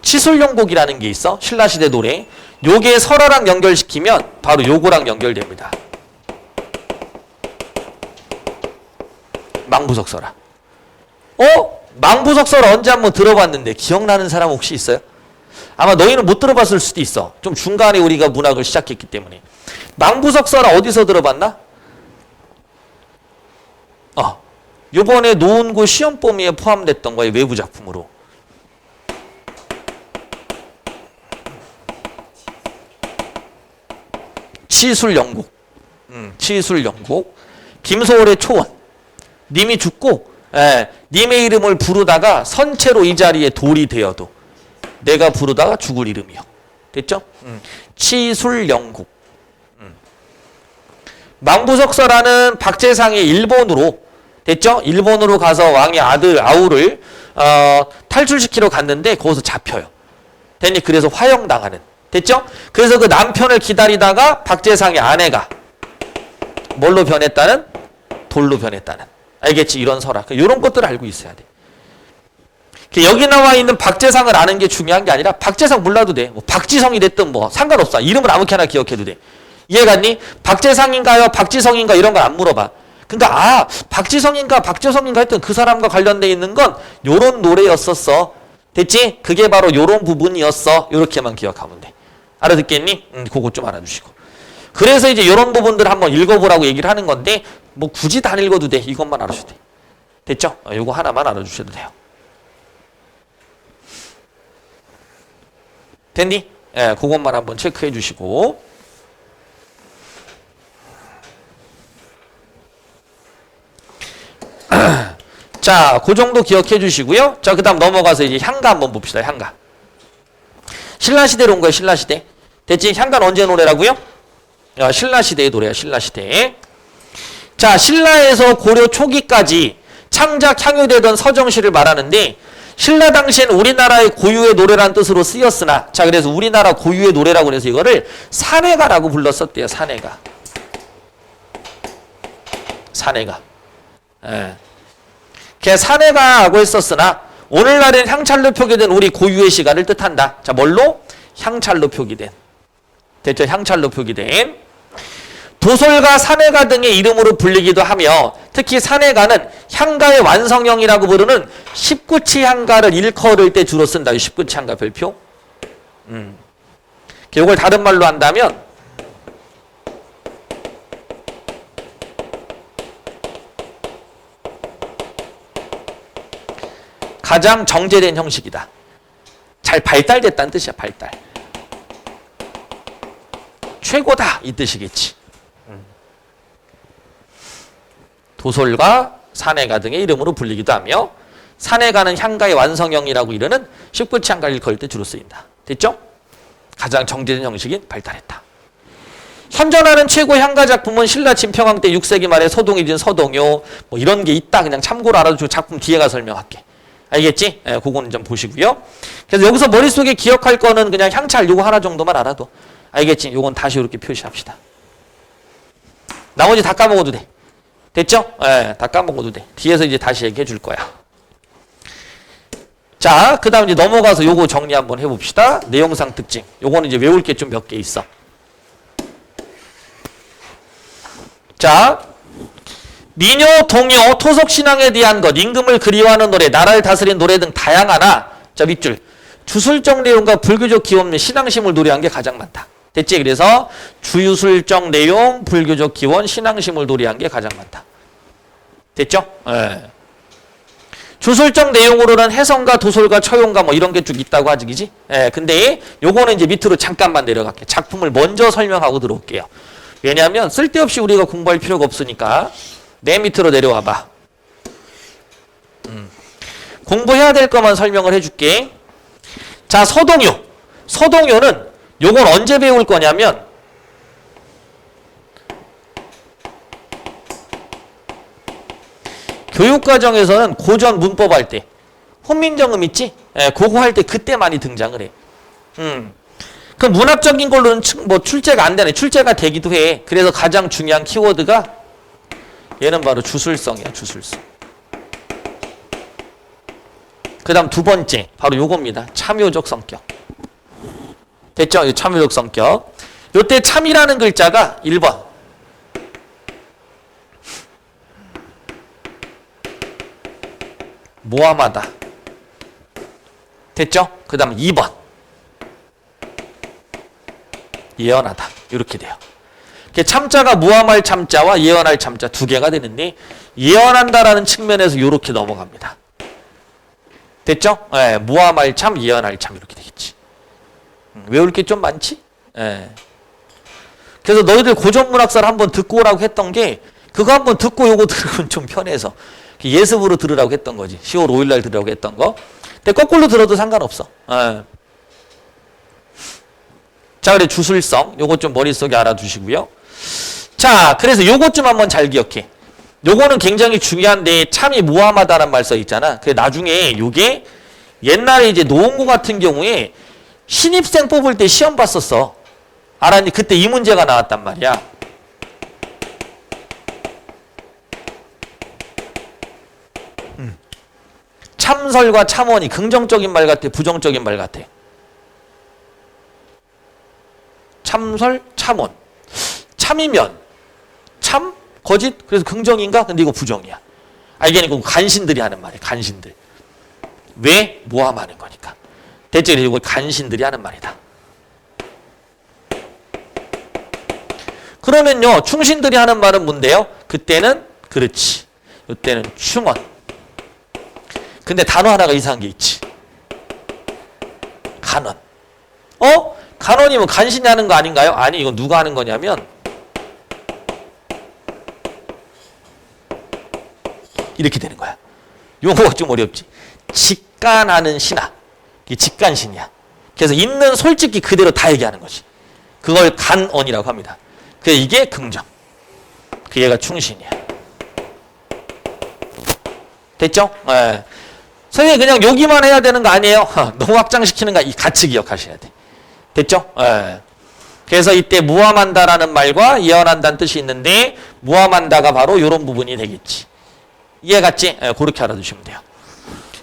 치술용곡이라는 게 있어. 신라시대 노래. 요게 설화랑 연결시키면 바로 요거랑 연결됩니다. 망부석설화. 망부석설화 언제 한번 들어봤는데 기억나는 사람 혹시 있어요? 아마 너희는 못 들어봤을 수도 있어. 좀 중간에 우리가 문학을 시작했기 때문에. 망부석설화 어디서 들어봤나? 요번에 노은고 시험 범위에 포함됐던 거예요. 외부 작품으로. 치술영국. 치술영국. 김소월의 초원. 님이 죽고 님의 이름을 부르다가 선체로 이 자리에 돌이 되어도 내가 부르다가 죽을 이름이요. 됐죠? 치술영국. 망부석설화는 박재상이 일본으로 됐죠? 일본으로 가서 왕의 아들 아우를 탈출시키러 갔는데 거기서 잡혀요. 됐니? 그래서 화형당하는. 됐죠? 그래서 그 남편을 기다리다가 박재상의 아내가 뭘로 변했다는? 돌로 변했다는. 알겠지? 이런 설화. 이런 것들을 알고 있어야 돼. 여기 나와 있는 박재상을 아는 게 중요한 게 아니라 박재상 몰라도 돼. 뭐 박지성이 됐든 뭐 상관없어. 이름을 아무렇게나 기억해도 돼. 이해갔니? 박재상인가요? 박지성인가? 이런 걸 안 물어봐. 그러니까 박지성인가 박재성인가 했던 그 사람과 관련돼 있는 건 요런 노래였었어. 됐지? 그게 바로 요런 부분이었어. 요렇게만 기억하면 돼. 알아듣겠니? 그거 좀 알아두시고. 그래서 이제 요런 부분들 한번 읽어보라고 얘기를 하는 건데 뭐 굳이 다 읽어도 돼. 이것만 알아주셔도 돼. 됐죠? 요거 하나만 알아주셔도 돼요. 됐니? 예, 그것만 한번 체크해 주시고. 자, 그 정도 기억해 주시고요. 자, 그 다음 넘어가서 이제 향가 한번 봅시다. 향가. 신라시대로 온 거예요. 신라시대. 됐지? 향가는 언제 노래라고요? 신라시대의 노래야. 신라시대. 자, 신라에서 고려 초기까지 창작 향유되던 서정시를 말하는데 신라 당시엔 우리나라의 고유의 노래라는 뜻으로 쓰였으나 자, 그래서 우리나라 고유의 노래라고 해서 이거를 산해가라고 불렀었대요. 산해가. 산해가. 예. 걔 산해가라고 했었으나 오늘날엔 향찰로 표기된 우리 고유의 시가를 뜻한다. 자, 뭘로? 향찰로 표기된. 됐죠? 향찰로 표기된. 도솔가, 산해가 등의 이름으로 불리기도 하며 특히 산해가는 향가의 완성형이라고 부르는 19치 향가를 일컬을 때 주로 쓴다. 19치 향가 별표. 이걸 다른 말로 한다면 가장 정제된 형식이다. 잘 발달됐다는 뜻이야. 발달. 최고다 이 뜻이겠지. 도솔가, 산해가 등의 이름으로 불리기도 하며 산해가는 향가의 완성형이라고 이르는 19치 향가를 일컬을 때 주로 쓰인다. 됐죠? 가장 정제된 형식인 발달했다. 현존하는 최고 향가 작품은 신라 진평왕 때 6세기 말에 서동이 지은 서동요 뭐 이런 게 있다. 그냥 참고로 알아두고 작품 뒤에 가서 설명할게. 알겠지? 예, 그거는 좀 보시고요. 그래서 여기서 머릿속에 기억할 거는 그냥 향찰 요거 하나 정도만 알아도. 알겠지? 요건 다시 이렇게 표시합시다. 나머지 다 까먹어도 돼. 됐죠? 예, 다 까먹어도 돼. 뒤에서 이제 다시 얘기해 줄 거야. 자, 그 다음 이제 넘어가서 요거 정리 한번 해봅시다. 내용상 특징. 요거는 이제 외울 게 좀 몇 개 있어. 자, 민요, 동요, 토속신앙에 대한 것, 임금을 그리워하는 노래, 나라를 다스린 노래 등 다양하나 자, 밑줄. 주술적 내용과 불교적 기원 및 신앙심을 노래한 게 가장 많다. 됐지? 그래서 주술적 내용, 불교적 기원, 신앙심을 노래한 게 가장 많다. 됐죠? 예. 주술적 내용으로는 해성가, 도솔가, 처용가 뭐 이런 게 쭉 있다고 하지, 그지? 예. 근데 요거는 이제 밑으로 잠깐만 내려갈게. 작품을 먼저 설명하고 들어올게요. 왜냐하면 쓸데없이 우리가 공부할 필요가 없으니까 내 밑으로 내려와 봐. 공부해야 될 것만 설명을 해줄게. 자, 서동요. 서동요는 요건 언제 배울 거냐면 교육과정에서는 고전 문법 할 때 혼민정음 있지? 예, 그거 할 때 그때 많이 등장을 해. 그 문학적인 걸로는 뭐 출제가 안 되네. 출제가 되기도 해. 그래서 가장 중요한 키워드가 얘는 바로 주술성이야. 주술성. 그 다음 두 번째 바로 요겁니다. 참요적 성격. 됐죠? 이 참요적 성격. 요때 참이라는 글자가 1번. 모함하다. 됐죠? 그 다음 2번. 예언하다. 이렇게 돼요. 참자가 모함할 참자와 예언할 참자 두 개가 되는데 예언한다라는 측면에서 이렇게 넘어갑니다. 됐죠? 예, 모함할 참, 예언할 참 이렇게 되겠지. 외울 게 좀 많지? 예. 그래서 너희들 고전문학사를 한번 듣고 오라고 했던 게 그거 한번 듣고 요거 들으면 좀 편해서 예습으로 들으라고 했던 거지. 10월 5일 날 들으라고 했던 거. 근데 거꾸로 들어도 상관없어. 예. 자, 그래 주술성 요거 좀 머릿속에 알아두시고요. 자, 그래서 요것 좀 한번 잘 기억해. 요거는 굉장히 중요한데 참이 모함하다는 말 써 있잖아. 그래 나중에 요게 옛날에 이제 노원고 같은 경우에 신입생 뽑을 때 시험 봤었어. 알았니? 그때 이 문제가 나왔단 말이야. 참설과 참언이 긍정적인 말 같아, 부정적인 말 같아? 참설, 참언. 참이면 참, 거짓, 그래서 긍정인가? 근데 이거 부정이야. 알겠니? 간신들이 하는 말이야. 간신들. 왜? 모함하는 거니까. 대체 이거 간신들이 하는 말이다. 그러면요, 충신들이 하는 말은 뭔데요? 그때는 그렇지. 이때는 충언. 근데 단어 하나가 이상한 게 있지. 간언. 간언이면 간신이 하는 거 아닌가요? 아니, 이건 누가 하는 거냐면 이렇게 되는 거야. 용어가 좀 어렵지. 직간하는 신하. 이게 직간신이야. 그래서 있는 솔직히 그대로 다 얘기하는 거지. 그걸 간언이라고 합니다. 그래서 이게 긍정. 그 얘가 충신이야. 됐죠? 예. 선생님 그냥 여기만 해야 되는 거 아니에요? 너무 확장시키는 거 같이 기억하셔야 돼. 됐죠? 예. 그래서 이때 무함한다라는 말과 예언한다는 뜻이 있는데 무함한다가 바로 이런 부분이 되겠지. 이해갔지? 예, 그렇게 알아두시면 돼요.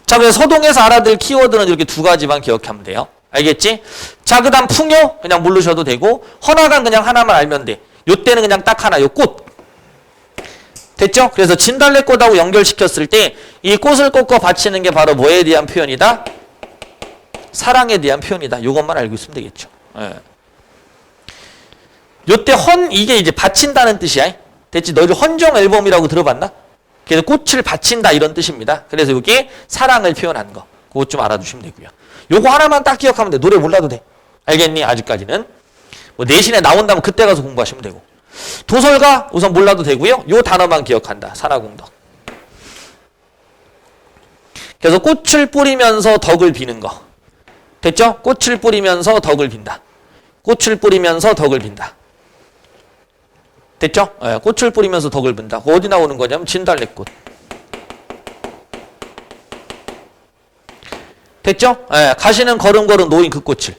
자, 그래서 서동에서 알아들 키워드는 이렇게 두 가지만 기억하면 돼요. 알겠지? 자, 그 다음 풍요 그냥 모르셔도 되고 헌화관 그냥 하나만 알면 돼. 요때는 그냥 딱 하나, 요 꽃. 됐죠? 그래서 진달래꽃하고 연결시켰을 때 이 꽃을 꺾어 바치는 게 바로 뭐에 대한 표현이다? 사랑에 대한 표현이다. 요것만 알고 있으면 되겠죠. 예. 요때 이게 이제 바친다는 뜻이야. 됐지? 너희들 헌정 앨범이라고 들어봤나? 그래서 꽃을 바친다 이런 뜻입니다. 그래서 이게 사랑을 표현하는 거. 그거 좀 알아두시면 되고요. 요거 하나만 딱 기억하면 돼. 노래 몰라도 돼. 알겠니? 아직까지는. 뭐 내신에 나온다면 그때 가서 공부하시면 되고. 도설가 우선 몰라도 되고요. 요 단어만 기억한다. 산화공덕. 그래서 꽃을 뿌리면서 덕을 비는 거. 됐죠? 꽃을 뿌리면서 덕을 빈다. 꽃을 뿌리면서 덕을 빈다. 됐죠? 예, 꽃을 뿌리면서 덕을 빈다. 어디 나오는 거냐면 진달래꽃. 됐죠? 예, 가시는 걸음걸음 놓인 그 꽃을.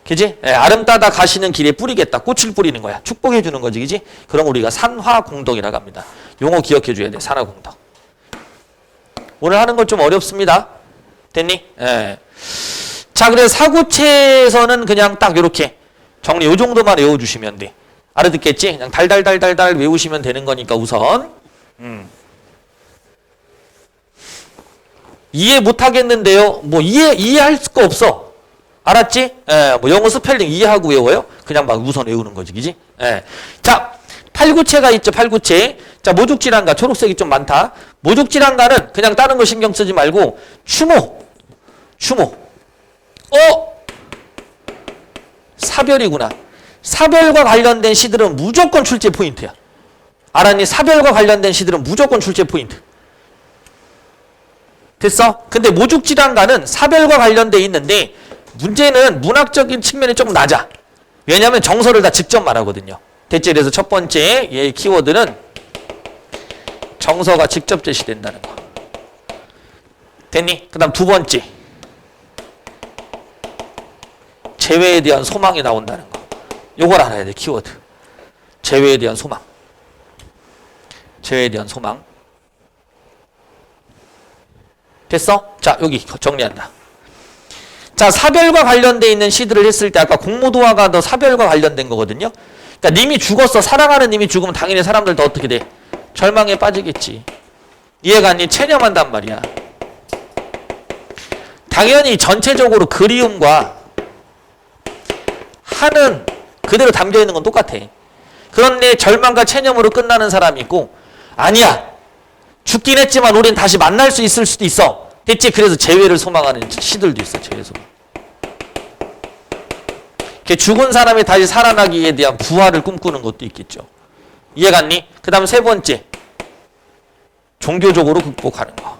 그지? 예, 아름 따다 가시는 길에 뿌리겠다. 꽃을 뿌리는 거야. 축복해 주는 거지. 그지? 그럼 우리가 산화공덕이라고 합니다. 용어 기억해 줘야 돼. 산화공덕. 오늘 하는 건 좀 어렵습니다. 됐니? 예. 자, 그래서 사구체에서는 그냥 딱 이렇게 정리 요 정도만 외워주시면 돼. 알아듣겠지? 그냥 달달달달달 외우시면 되는 거니까 우선. 이해 못하겠는데요. 뭐 이해할 거 없어. 알았지? 예, 뭐 영어 스펠링 이해하고 외워요? 그냥 막 우선 외우는 거지, 그지? 예. 자, 팔구체가 있죠, 팔구체. 자, 모죽질환가, 초록색이 좀 많다. 모죽질환가는 그냥 다른 거 신경 쓰지 말고, 추모. 사별이구나. 사별과 관련된 시들은 무조건 출제 포인트야. 알았니? 사별과 관련된 시들은 무조건 출제 포인트. 됐어? 근데 모죽질환가는 사별과 관련돼 있는데, 문제는 문학적인 측면이 조금 낮아. 왜냐하면 정서를 다 직접 말하거든요. 됐지? 그래서 첫 번째 얘의 키워드는 정서가 직접 제시된다는 거. 됐니? 그 다음 두 번째. 재회에 대한 소망이 나온다는 거. 요걸 알아야 돼, 키워드. 재회에 대한 소망. 재회에 대한 소망. 됐어? 자, 여기 정리한다. 자, 사별과 관련돼 있는 시들을 했을 때 아까 공모도화가 더 사별과 관련된 거거든요. 그러니까 님이 죽었어. 사랑하는 님이 죽으면 당연히 사람들 더 어떻게 돼? 절망에 빠지겠지. 이해가 안 돼? 체념한단 말이야. 당연히 전체적으로 그리움과 하는 그대로 담겨 있는 건 똑같아. 그런데 절망과 체념으로 끝나는 사람이 있고 아니야. 죽긴 했지만 우린 다시 만날 수 있을 수도 있어. 됐지? 그래서 재회를 소망하는 시들도 있어. 재회 소망. 죽은 사람이 다시 살아나기에 대한 부활을 꿈꾸는 것도 있겠죠. 이해갔니? 그 다음 세 번째. 종교적으로 극복하는 거.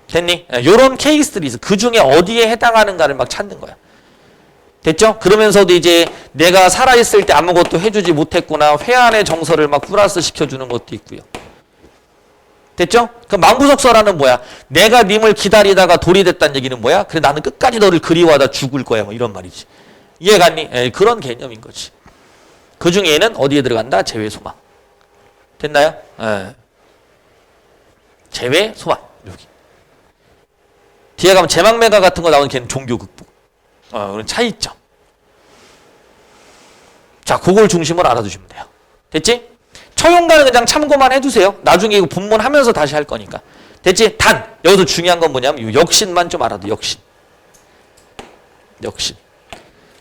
됐니? 요런 케이스들이 있어. 그 중에 어디에 해당하는가를 막 찾는 거야. 됐죠? 그러면서도 이제 내가 살아있을 때 아무것도 해주지 못했구나. 회한의 정서를 막 플러스 시켜주는 것도 있고요. 됐죠? 그럼 망부석설화는 뭐야? 내가 님을 기다리다가 돌이 됐다는 얘기는 뭐야? 그래 나는 끝까지 너를 그리워하다 죽을 거야. 뭐 이런 말이지. 이해갔니? 그런 개념인 거지. 그 중에는 어디에 들어간다? 재회 소망. 됐나요? 재회 소망. 여기. 뒤에 가면 제망매가 같은 거 나오는 걔는 종교 극복. 그런 차이점. 자, 그걸 중심으로 알아두시면 돼요. 됐지? 처용가는 그냥 참고만 해두세요. 나중에 이거 분문하면서 다시 할 거니까. 됐지? 단 여기서 중요한 건 뭐냐면 역신만 좀 알아도 역신.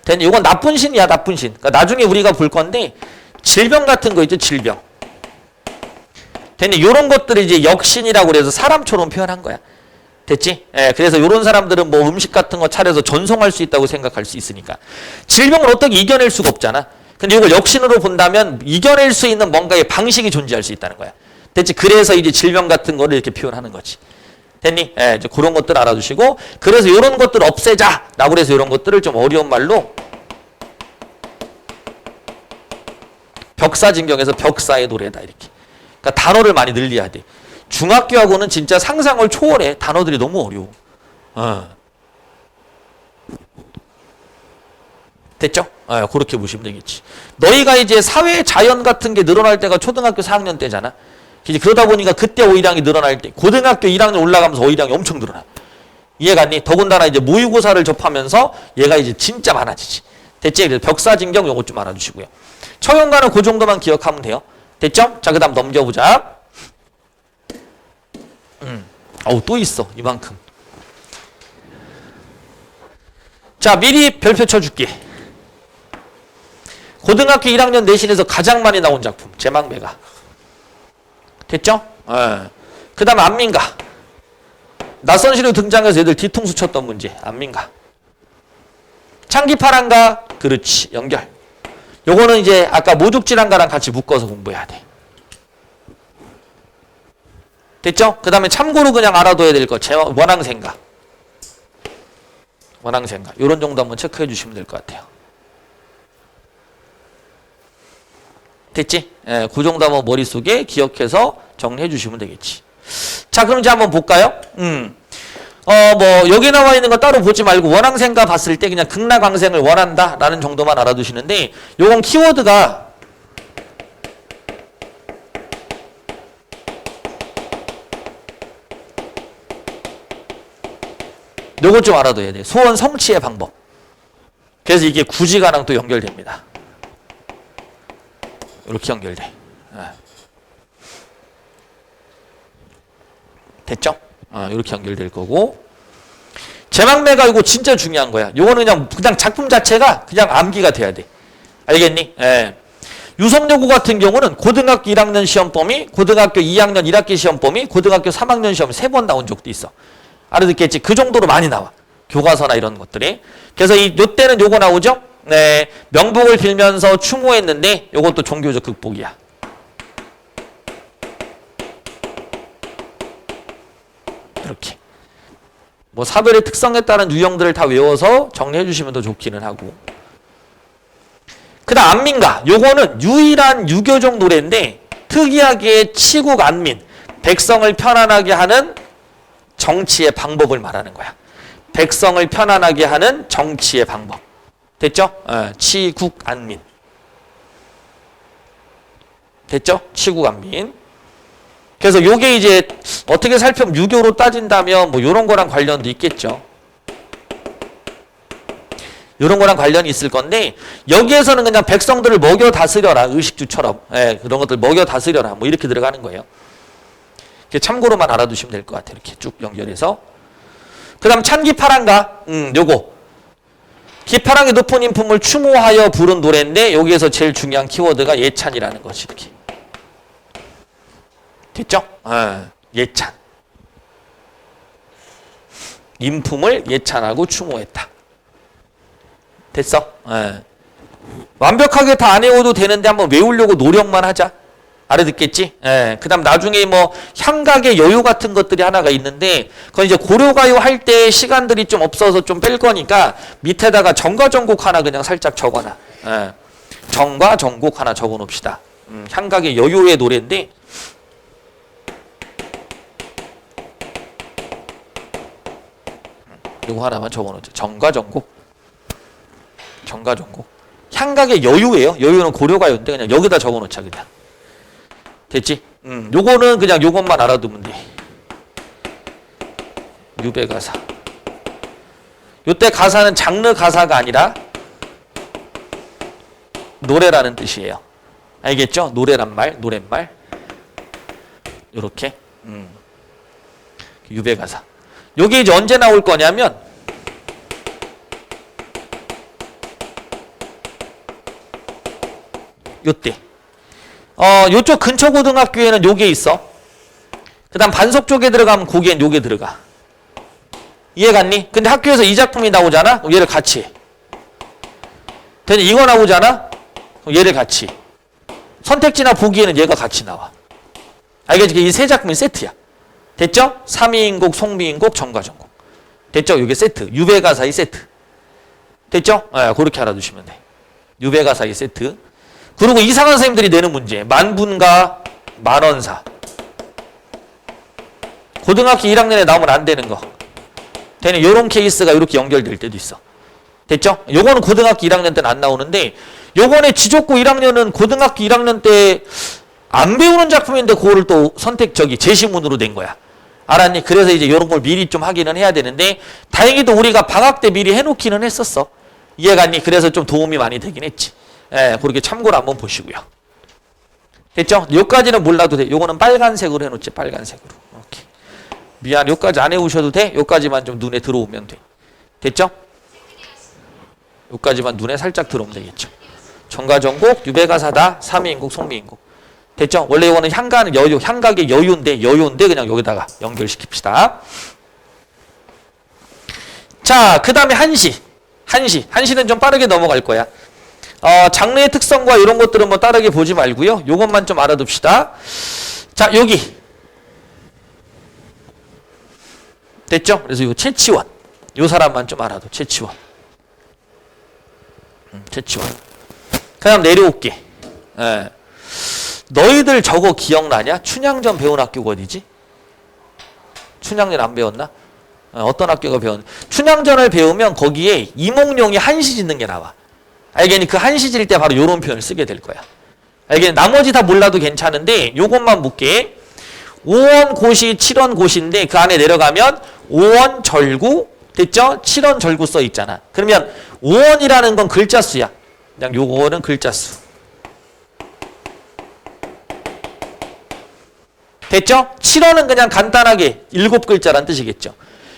됐니? 이건 나쁜 신이야, 나쁜 신. 그러니까 나중에 우리가 볼 건데 질병 같은 거 있죠, 질병. 됐니? 이런 것들을 이제 역신이라고 그래서 사람처럼 표현한 거야. 됐지? 예, 그래서 이런 사람들은 뭐 음식 같은 거 차려서 전송할 수 있다고 생각할 수 있으니까. 질병을 어떻게 이겨낼 수가 없잖아. 근데 이걸 역신으로 본다면 이겨낼 수 있는 뭔가의 방식이 존재할 수 있다는 거야. 됐지? 그래서 이제 질병 같은 거를 이렇게 표현하는 거지. 됐니? 예, 이제 그런 것들 알아두시고, 그래서 이런 것들 없애자! 라고 해서 이런 것들을 좀 어려운 말로 벽사진경에서 벽사의 노래다, 이렇게. 그러니까 단어를 많이 늘려야 돼. 중학교하고는 진짜 상상을 초월해. 단어들이 너무 어려워. 됐죠? 그렇게 보시면 되겠지. 너희가 이제 사회 자연 같은 게 늘어날 때가 초등학교 4학년 때잖아. 이제 그러다 보니까 그때 어휘량이 늘어날 때 고등학교 1학년 올라가면서 어휘량이 엄청 늘어나. 이해갔니? 더군다나 이제 모의고사를 접하면서 얘가 이제 진짜 많아지지. 됐지? 그래서 벽사진경 요거 좀 알아주시고요. 처용가는 그 정도만 기억하면 돼요. 됐죠? 자, 그 다음 넘겨보자. 어우, 또 있어. 이만큼. 자, 미리 별표 쳐줄게. 고등학교 1학년 내신에서 가장 많이 나온 작품. 제망배가. 됐죠? 그 다음 안민가. 낯선시로 등장해서 애들 뒤통수 쳤던 문제. 안민가. 창기파랑가. 그렇지. 연결. 요거는 이제 아까 모죽질환가랑 같이 묶어서 공부해야 돼. 됐죠? 그 다음에 참고로 그냥 알아둬야 될 거. 원앙생가. 원앙생가. 요런 정도 한번 체크해 주시면 될 것 같아요. 됐지? 예, 그 정도 한번 머릿속에 기억해서 정리해 주시면 되겠지. 자, 그럼 이제 한번 볼까요? 뭐, 여기 나와 있는 거 따로 보지 말고 원앙생가 봤을 때 그냥 극락왕생을 원한다 라는 정도만 알아두시는데, 요건 키워드가 요거 좀 알아둬야 돼. 소원 성취의 방법. 그래서 이게 구지가랑 또 연결됩니다. 이렇게 연결돼. 됐죠? 이렇게 연결될 거고. 제망매가 이거 진짜 중요한 거야. 요거는 그냥 작품 자체가 그냥 암기가 돼야 돼. 알겠니? 예. 유성여고 같은 경우는 고등학교 1학년 시험 범위, 고등학교 2학년 1학기 시험 범위, 고등학교 3학년 시험 3번 나온 적도 있어. 알아듣겠지? 그 정도로 많이 나와. 교과서나 이런 것들이. 그래서 요때는 요거 나오죠? 네. 명복을 빌면서 추모했는데 요것도 종교적 극복이야. 이렇게. 뭐 사별의 특성에 따른 유형들을 다 외워서 정리해 주시면 더 좋기는 하고. 그 다음 안민가. 요거는 유일한 유교적 노래인데 특이하게 치국 안민. 백성을 편안하게 하는 정치의 방법을 말하는 거야. 백성을 편안하게 하는 정치의 방법. 됐죠? 치국 안민. 됐죠? 치국 안민. 그래서 요게 이제 어떻게 살펴보면 유교로 따진다면 뭐 요런 거랑 관련도 있겠죠. 요런 거랑 관련이 있을 건데 여기에서는 그냥 백성들을 먹여 다스려라. 의식주처럼. 그런 것들 먹여 다스려라. 뭐 이렇게 들어가는 거예요. 참고로만 알아두시면 될 것 같아요. 이렇게 쭉 연결해서. 그 다음 찬기파랑가. 요거. 기파랑의 높은 인품을 추모하여 부른 노래인데 여기에서 제일 중요한 키워드가 예찬이라는 것이 이렇게. 됐죠? 예찬. 인품을 예찬하고 추모했다. 됐어? 완벽하게 다 안 외워도 되는데 한번 외우려고 노력만 하자. 알아듣겠지? 그 다음 나중에 뭐 향각의 여유 같은 것들이 하나가 있는데 그건 이제 고려가요 할 때 시간들이 좀 없어서 좀 뺄 거니까 밑에다가 정과정곡 하나 그냥 살짝 적어놔. 정과정곡 하나 적어 놓읍시다. 향각의 여유의 노래인데 이거 하나만 적어 놓자. 정과정곡. 정과정곡. 향각의 여유예요. 여유는 고려가요인데 그냥 여기다 적어 놓자 그냥. 됐지? 요거는 그냥 요것만 알아두면 돼. 유배가사. 요때 가사는 장르 가사가 아니라 노래라는 뜻이에요. 알겠죠? 노래란 말, 노랫말. 요렇게. 유배가사. 요게 이제 언제 나올 거냐면 요때. 요쪽 근처 고등학교에는 요게 있어. 그 다음 반석 쪽에 들어가면 거기엔 요게 들어가. 이해갔니? 근데 학교에서 이 작품이 나오잖아? 그럼 얘를 같이 해. 근데 이거 나오잖아? 그럼 얘를 같이. 선택지나 보기에는 얘가 같이 나와. 알겠지? 이 세 작품이 세트야. 됐죠? 삼위인곡, 송미인곡, 정가전곡. 됐죠? 이게 세트. 유배가사의 세트. 됐죠? 그렇게 알아두시면 돼. 유배가사의 세트. 그리고 이상한 선생님들이 내는 문제. 만분가, 만원사. 고등학교 1학년에 나오면 안 되는 거. 되는 요런 케이스가 이렇게 연결될 때도 있어. 됐죠? 요거는 고등학교 1학년 때는 안 나오는데 요번에 지족고 1학년은 고등학교 1학년 때 안 배우는 작품인데 그거를 또 제시문으로 낸 거야. 알았니? 그래서 이제 요런 걸 미리 좀 하기는 해야 되는데 다행히도 우리가 방학 때 미리 해놓기는 했었어. 이해갔니? 그래서 좀 도움이 많이 되긴 했지. 그렇게 참고를 한번 보시고요. 됐죠? 요까지는 몰라도 돼. 요거는 빨간색으로 해놓지. 빨간색으로. 오케이. 미안. 요까지 안 해오셔도 돼. 요까지만 좀 눈에 들어오면 돼. 됐죠? 요까지만 눈에 살짝 들어오면 되겠죠. 정가전곡, 유배가사다, 삼위인곡, 송미인곡. 됐죠? 원래 이거는 향각의 여유인데 그냥 여기다가 연결시킵시다. 자, 그 다음에 한시는 좀 빠르게 넘어갈 거야. 장르의 특성과 이런 것들은 뭐 빠르게 보지 말고요. 요것만 좀 알아둡시다. 자, 여기. 됐죠? 그래서 요 채치원. 요 사람만 좀 알아둬. 채치원. 채치원. 그 다음 내려올게. 너희들 저거 기억나냐? 춘향전 배운 학교가 어디지? 춘향전 안 배웠나? 어떤 학교가 배웠나? 춘향전을 배우면 거기에 이몽룡이 한시 짓는 게 나와. 알겠니? 그 한시 질 때 바로 요런 표현을 쓰게 될 거야. 알겠니? 나머지 다 몰라도 괜찮은데 요것만 볼게. 5원 고시, 7원 고시인데 그 안에 내려가면 5원 절구, 됐죠? 7원 절구 써 있잖아. 그러면 5원이라는 건 글자 수야. 그냥 요거는 글자 수. 됐죠? 7원은 그냥 간단하게 7글자란 뜻이겠죠.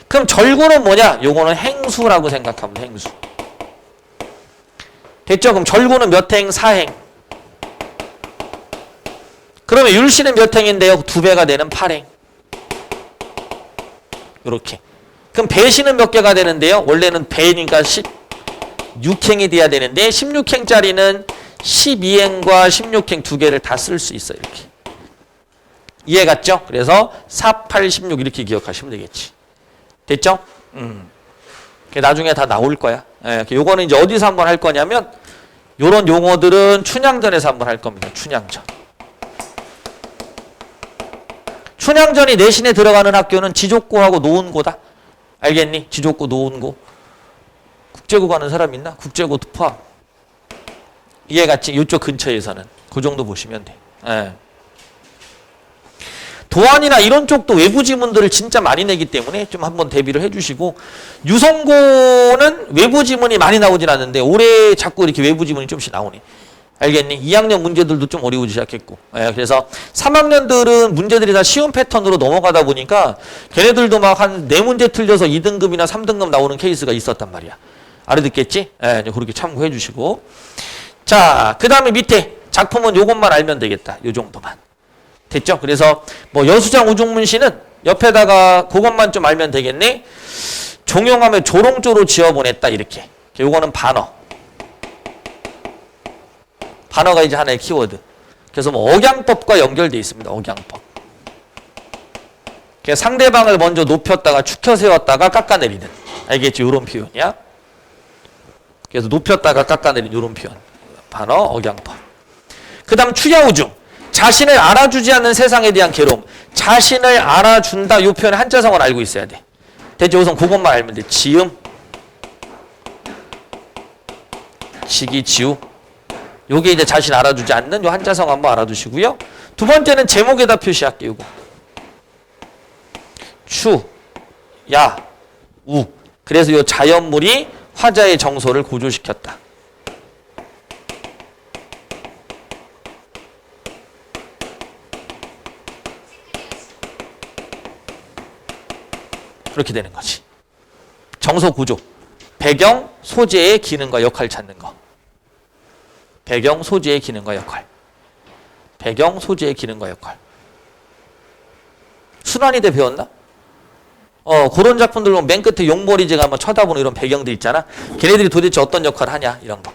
그럼 절구는 뭐냐? 요거는 행수라고 생각하면 돼, 행수. 됐죠? 그럼 절구는 몇 행? 4행. 그러면 율시는 몇 행인데요? 2배가 되는 8행. 요렇게. 그럼 배시는 몇 개가 되는데요? 원래는 배니까 16행이 돼야 되는데 16행짜리는 12행과 16행 두 개를 다 쓸 수 있어요. 이렇게. 이해 갔죠? 그래서 4, 8, 16 이렇게 기억하시면 되겠지. 됐죠? 나중에 다 나올 거야. 요거는 이제 어디서 한번 할 거냐면 요런 용어들은 춘향전에서 한번 할 겁니다. 춘향전. 춘향전이 내신에 들어가는 학교는 지족고하고 노은고다. 알겠니? 지족고, 노은고. 국제고 가는 사람 있나? 국제고 포함. 이해 갔지? 이쪽 근처에서는. 그 정도 보시면 돼. 도안이나 이런 쪽도 외부 지문들을 진짜 많이 내기 때문에 좀 한번 대비를 해주시고, 유성고는 외부 지문이 많이 나오진 않는데 올해 자꾸 이렇게 외부 지문이 좀씩 나오네. 알겠니? 2학년 문제들도 좀 어려우기 시작했고. 그래서 3학년들은 문제들이 다 쉬운 패턴으로 넘어가다 보니까 걔네들도 막 한 4문제 틀려서 2등급이나 3등급 나오는 케이스가 있었단 말이야. 알아듣겠지? 그렇게 참고해 주시고. 자, 그 다음에 밑에 작품은 요것만 알면 되겠다. 요 정도만. 됐죠? 그래서 뭐 여수장 우중문시는 옆에다가 그것만 좀 알면 되겠네. 종용하면 조롱조로 지어보냈다. 이렇게. 요거는 반어. 반어가 이제 하나의 키워드. 그래서 뭐 억양법과 연결되어 있습니다. 억양법. 그래서 상대방을 먼저 높였다가 축혀 세웠다가 깎아내리는. 알겠지? 이런 표현이야. 그래서 높였다가 깎아내리는 이런 표현. 반어, 억양법. 그 다음 추야우중. 자신을 알아주지 않는 세상에 대한 괴로움. 자신을 알아준다. 이 표현 한자성어를 알고 있어야 돼. 대체 우선 그것만 알면 돼. 지음, 지기, 지우. 요게 이제 자신 알아주지 않는 요 한자성 한번 알아두시고요. 두 번째는 제목에다 표시할게요. 요거. 추, 야, 우. 그래서 요 자연물이 화자의 정서를 고조시켰다. 그렇게 되는 거지. 정서 구조. 배경, 소재의 기능과 역할 찾는 거. 배경, 소재의 기능과 역할. 배경, 소재의 기능과 역할. 순환이대 배웠나? 그런 작품들 보면 맨 끝에 용머리제가 한번 쳐다보는 이런 배경들 있잖아. 걔네들이 도대체 어떤 역할을 하냐 이런 거.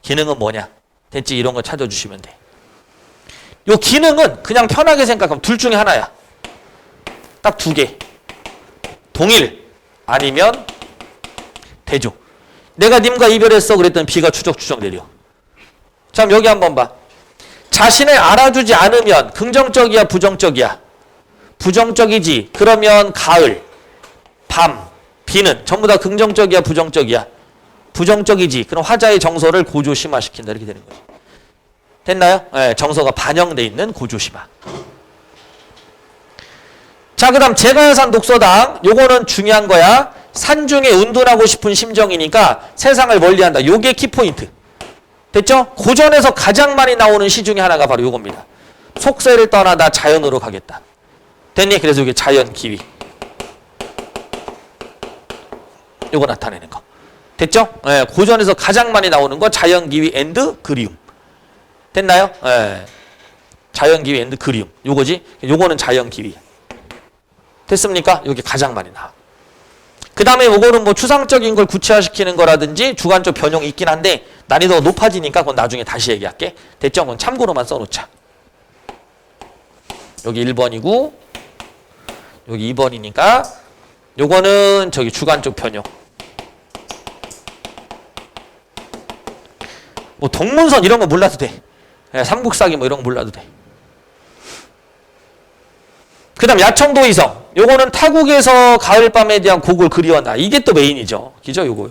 기능은 뭐냐. 됐지? 이런 거 찾아주시면 돼. 요 기능은 그냥 편하게 생각하면 둘 중에 하나야. 딱 두 개. 동일 아니면 대조. 내가 님과 이별했어 그랬더니 비가 추적추적 내려. 자, 여기 한번 봐. 자신을 알아주지 않으면 긍정적이야 부정적이야? 부정적이지. 그러면 가을, 밤, 비는 전부 다 긍정적이야 부정적이야? 부정적이지. 그럼 화자의 정서를 고조심화시킨다 이렇게 되는 거지. 됐나요? 네, 정서가 반영돼 있는 고조심화. 자, 그 다음 제가야산 독서당. 요거는 중요한 거야. 산중에 운동하고 싶은 심정이니까 세상을 멀리한다. 요게 키포인트. 됐죠? 고전에서 가장 많이 나오는 시 중에 하나가 바로 요겁니다. 속세를 떠나다 자연으로 가겠다. 됐니? 그래서 이게 자연 기위. 요거 나타내는 거. 됐죠? 예, 고전에서 가장 많이 나오는 거 자연 기위 앤드 그리움. 됐나요? 예. 자연 기위 앤드 그리움. 요거지? 요거는 자연 기위. 됐습니까? 요게 가장 많이 나와. 그 다음에 요거는 뭐 추상적인 걸 구체화시키는 거라든지 주관적 변형이 있긴 한데 난이도가 높아지니까 그건 나중에 다시 얘기할게. 됐죠? 그건 참고로만 써놓자. 여기 1번이고 여기 2번이니까 요거는 저기 주관적 변형. 뭐 동문선 이런 거 몰라도 돼. 삼국사기 뭐 이런 거 몰라도 돼. 그 다음 야청도의성. 요거는 타국에서 가을밤에 대한 곡을 그리웠나. 이게 또 메인이죠. 그죠? 요거.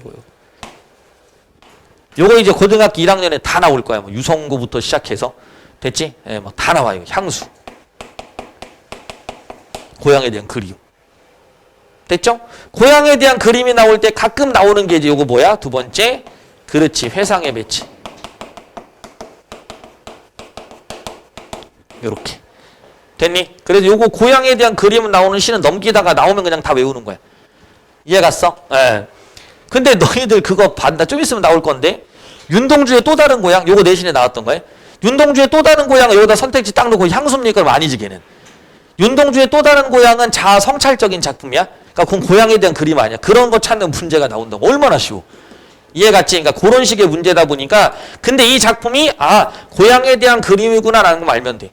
요거 이제 고등학교 1학년에 다 나올 거야. 뭐 유성고부터 시작해서. 됐지? 예, 뭐 다 나와요. 향수. 고향에 대한 그리움. 됐죠? 고향에 대한 그림이 나올 때 가끔 나오는 게 이제 요거 뭐야? 두 번째. 그렇지. 회상의 배치. 요렇게. 됐니? 그래서 요거 고향에 대한 그림 나오는 시는 넘기다가 나오면 그냥 다 외우는 거야. 이해 갔어? 예. 근데 너희들 그거 반다. 좀 있으면 나올 건데. 윤동주의 또 다른 고향. 요거 내신에 나왔던 거예요. 윤동주의 또 다른 고향은 여기다 선택지 딱 놓고 향수입니까? 그럼 아니지 걔는. 윤동주의 또 다른 고향은 자아 성찰적인 작품이야. 그러니까 그건 고향에 대한 그림 아니야. 그런 거 찾는 문제가 나온다고. 얼마나 쉬워. 이해 갔지? 그러니까 그런 식의 문제다 보니까 근데 이 작품이 고향에 대한 그림이구나 라는 거 알면 돼.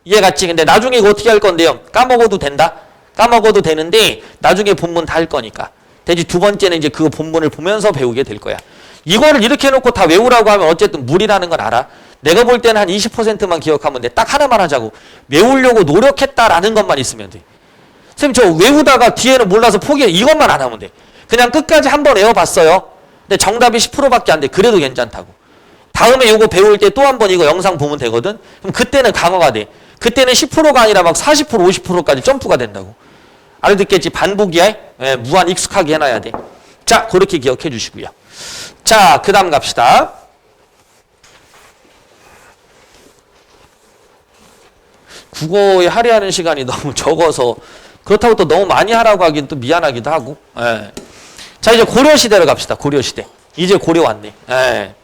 이해 갔지? 근데 나중에 이거 어떻게 할 건데요? 까먹어도 된다? 까먹어도 되는데 나중에 본문 다 할 거니까. 대지 두 번째는 이제 그 본문을 보면서 배우게 될 거야. 이거를 이렇게 해놓고 다 외우라고 하면 어쨌든 무리라는 건 알아. 내가 볼 때는 한 20%만 기억하면 돼. 딱 하나만 하자고. 외우려고 노력했다라는 것만 있으면 돼. 선생님 저 외우다가 뒤에는 몰라서 포기해. 이것만 안 하면 돼. 그냥 끝까지 한번 외워봤어요. 근데 정답이 10%밖에 안 돼. 그래도 괜찮다고. 다음에 이거 배울 때 또 한 번 이거 영상 보면 되거든. 그럼 그때는 강화가 돼. 그때는 10%가 아니라 막 40%, 50%까지 점프가 된다고. 알아듣겠지? 반복이야. 예, 무한 익숙하게 해놔야 돼. 자, 그렇게 기억해 주시고요. 자, 그 다음 갑시다. 국어에 할애하는 시간이 너무 적어서 그렇다고 또 너무 많이 하라고 하긴 또 미안하기도 하고. 예. 자, 이제 고려시대로 갑시다. 고려시대. 이제 고려 왔네. 예.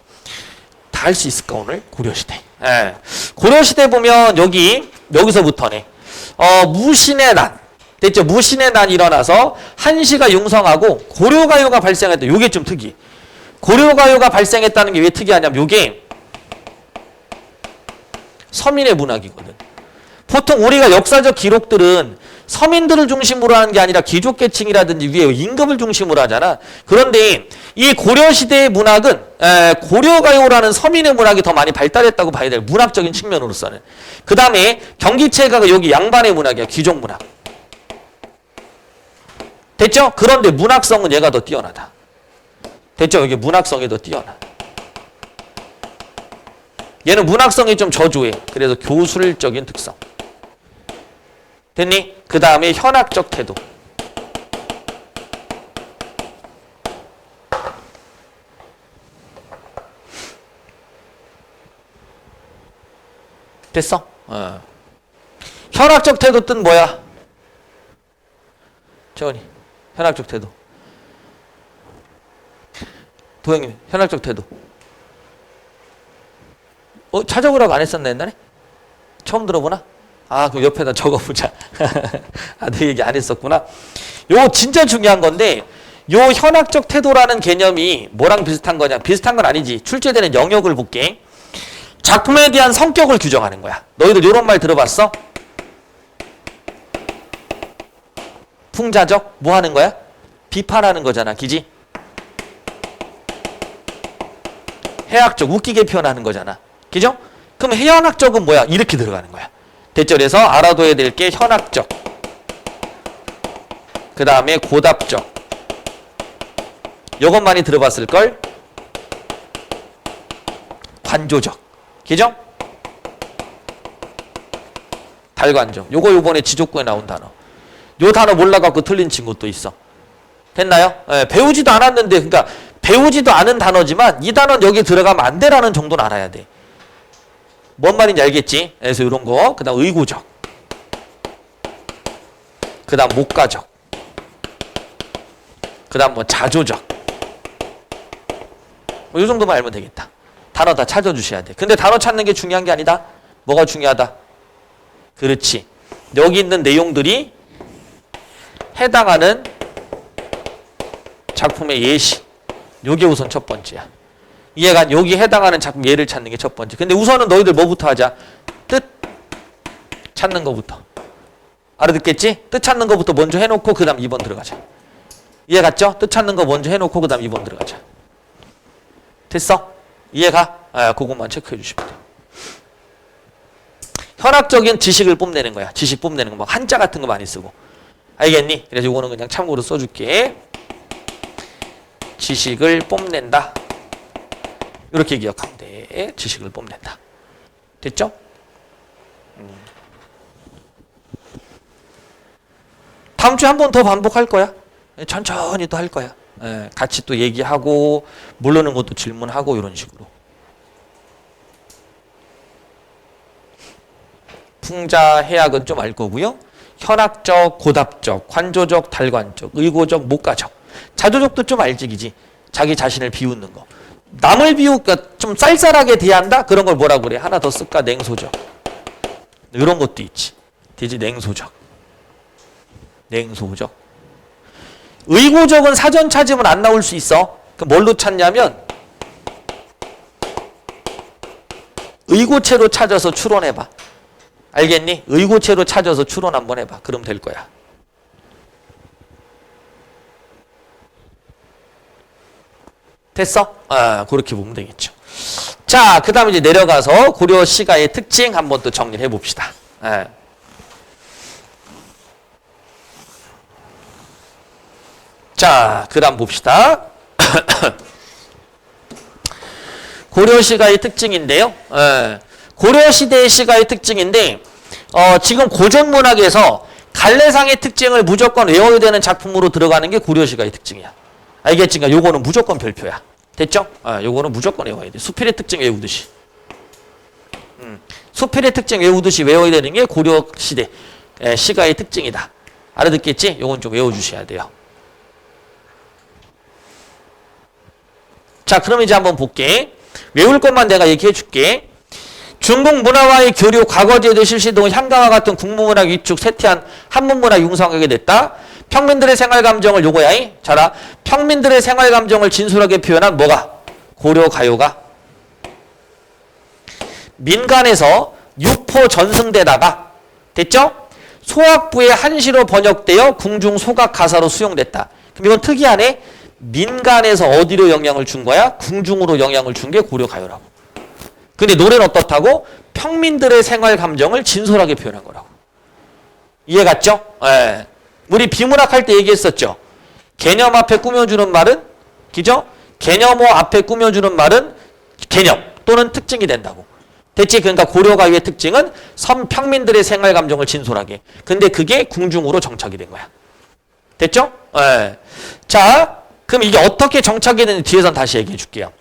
다 할 수 있을까 오늘? 고려시대. 예. 고려시대 보면 여기서부터네. 무신의 난. 됐죠? 무신의 난이 일어나서 한시가 융성하고 고려가요가 발생했다. 요게 좀 특이해. 고려가요가 발생했다는 게 왜 특이하냐면 요게 서민의 문학이거든. 보통 우리가 역사적 기록들은 서민들을 중심으로 하는 게 아니라 귀족계층이라든지 위에 임금을 중심으로 하잖아. 그런데 이 고려시대의 문학은 고려가요라는 서민의 문학이 더 많이 발달했다고 봐야 될 문학적인 측면으로서는. 그 다음에 경기체가가 여기 양반의 문학이야. 귀족 문학. 됐죠? 그런데 문학성은 얘가 더 뛰어나다. 됐죠? 이게 문학성이 더 뛰어나. 얘는 문학성이 좀 저조해. 그래서 교술적인 특성. 됐니? 그 다음에 현학적 태도. 됐어? 현학적 태도 뜻 뭐야? 재원이. 현학적 태도. 도형님, 현학적 태도. 찾아보라고 안 했었나 옛날에? 처음 들어보나? 아, 그럼 옆에다 적어보자. 아, 내 얘기 안 했었구나. 요거 진짜 중요한 건데, 요 현학적 태도라는 개념이 뭐랑 비슷한 거냐? 비슷한 건 아니지. 출제되는 영역을 볼게. 작품에 대한 성격을 규정하는 거야. 너희들 요런 말 들어봤어? 풍자적? 뭐 하는 거야? 비판하는 거잖아. 기지? 해학적, 웃기게 표현하는 거잖아. 그죠? 그럼 현학적은 뭐야? 이렇게 들어가는 거야. 됐죠? 그래서 알아둬야 될 게 현학적, 그 다음에 고답적. 요것 많이 들어봤을걸? 관조적. 그죠? 달관적. 요거 요번에 지적구에 나온 단어. 요 단어 몰라갖고 틀린 친구도 있어. 됐나요? 배우지도 않았는데, 그러니까 배우지도 않은 단어지만 이 단어는 여기 들어가면 안 돼라는 정도는 알아야 돼. 뭔 말인지 알겠지? 그래서 이런 거. 그 다음 의구적. 그 다음 목가적. 그 다음 뭐 자조적. 뭐 이 정도만 알면 되겠다. 단어 다 찾아주셔야 돼. 근데 단어 찾는 게 중요한 게 아니다. 뭐가 중요하다? 그렇지. 여기 있는 내용들이 해당하는 작품의 예시. 요게 우선 첫 번째야. 이해가 여기 해당하는 작품 예를 찾는 게 첫 번째. 근데 우선은 너희들 뭐부터 하자? 뜻 찾는 거부터. 알아듣겠지? 뜻 찾는 거부터 먼저 해놓고 그 다음 2번 들어가자. 이해 갔죠? 뜻 찾는 거 먼저 해놓고 그 다음 2번 들어가자. 됐어? 이해가? 그것만 체크해 주시면 돼. 현학적인 지식을 뽐내는 거야. 지식 뽐내는 거. 막 한자 같은 거 많이 쓰고. 알겠니? 그래서 이거는 그냥 참고로 써줄게. 지식을 뽐낸다. 이렇게 기억하면 돼. 지식을 뽐낸다. 됐죠? 다음 주에 한 번 더 반복할 거야. 천천히 또 할 거야. 같이 또 얘기하고 모르는 것도 질문하고 이런 식으로. 풍자, 해학은 좀 알 거고요. 현학적, 고답적, 관조적, 달관적, 의고적, 목가적. 자조적도 좀 알지기지. 자기 자신을 비웃는 거. 남을 비웃까 좀 쌀쌀하게 대한다? 그런 걸 뭐라고 그래? 하나 더 쓸까? 냉소적. 이런 것도 있지. 되지? 냉소적. 냉소적. 의고적은 사전 찾으면 안 나올 수 있어. 그럼 뭘로 찾냐면 의고체로 찾아서 추론해봐. 알겠니? 의고체로 찾아서 추론 한번 해봐. 그럼 될 거야. 됐어? 그렇게 보면 되겠죠. 자, 그 다음에 이제 내려가서 고려 시가의 특징 한번 또 정리를 해봅시다. 자, 그 다음 봅시다. 고려 시가의 특징인데요. 고려 시대의 시가의 특징인데, 지금 고전 문학에서 갈래상의 특징을 무조건 외워야 되는 작품으로 들어가는 게 고려 시가의 특징이야. 알겠지? 그러니까 요거는 무조건 별표야. 됐죠? 요거는 무조건 외워야 돼. 수필의 특징 외우듯이. 수필의 특징 외우듯이 외워야 되는 게 고려 시대 시가의 특징이다. 알아듣겠지? 요건 좀 외워주셔야 돼요. 자, 그럼 이제 한번 볼게. 외울 것만 내가 얘기해 줄게. 중국 문화와의 교류, 과거제도 실시 등 향강과 같은 국무문학 위축, 쇠퇴한 한문문학 융성하게 됐다. 평민들의 생활감정을 요거야. 자라. 평민들의 생활감정을 진솔하게 표현한 뭐가? 고려 가요가. 민간에서 육포 전승되다가 됐죠? 소학부의 한시로 번역되어 궁중 소각 가사로 수용됐다. 그럼 이건 특이하네. 민간에서 어디로 영향을 준 거야? 궁중으로 영향을 준 게 고려 가요라고. 근데 노래는 어떻다고? 평민들의 생활 감정을 진솔하게 표현한 거라고. 이해 갔죠? 예. 우리 비문학 할 때 얘기했었죠. 개념 앞에 꾸며주는 말은 그죠? 개념어 앞에 꾸며주는 말은 개념 또는 특징이 된다고. 됐지? 그러니까 고려 가요의 특징은 평민들의 생활 감정을 진솔하게. 근데 그게 궁중으로 정착이 된 거야. 됐죠? 예. 자, 그럼 이게 어떻게 정착이 되는지 뒤에선 다시 얘기해 줄게요.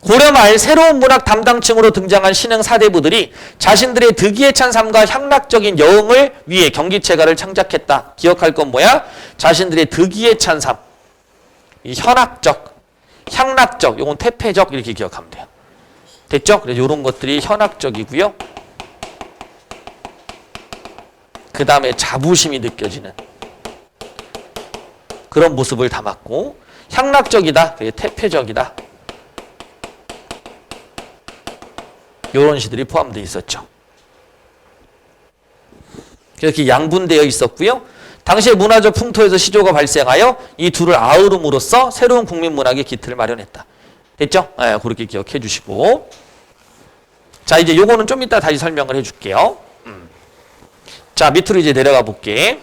고려 말 새로운 문학 담당층으로 등장한 신흥 사대부들이 자신들의 득위에 찬 삶과 향락적인 여흥을 위해 경기체가를 창작했다. 기억할 건 뭐야? 자신들의 득위에 찬 삶. 이 현학적, 향락적, 요건 태폐적 이렇게 기억하면 돼요. 됐죠? 그래서 이런 것들이 현학적이고요. 그 다음에 자부심이 느껴지는 그런 모습을 담았고, 향락적이다, 그게 태폐적이다. 이런 시들이 포함되어 있었죠. 이렇게 양분되어 있었고요. 당시의 문화적 풍토에서 시조가 발생하여 이 둘을 아우름으로써 새로운 국민문학의 기틀을 마련했다. 됐죠? 네, 그렇게 기억해 주시고. 자, 이제 요거는 좀 이따 다시 설명을 해 줄게요. 자, 밑으로 이제 내려가 볼게.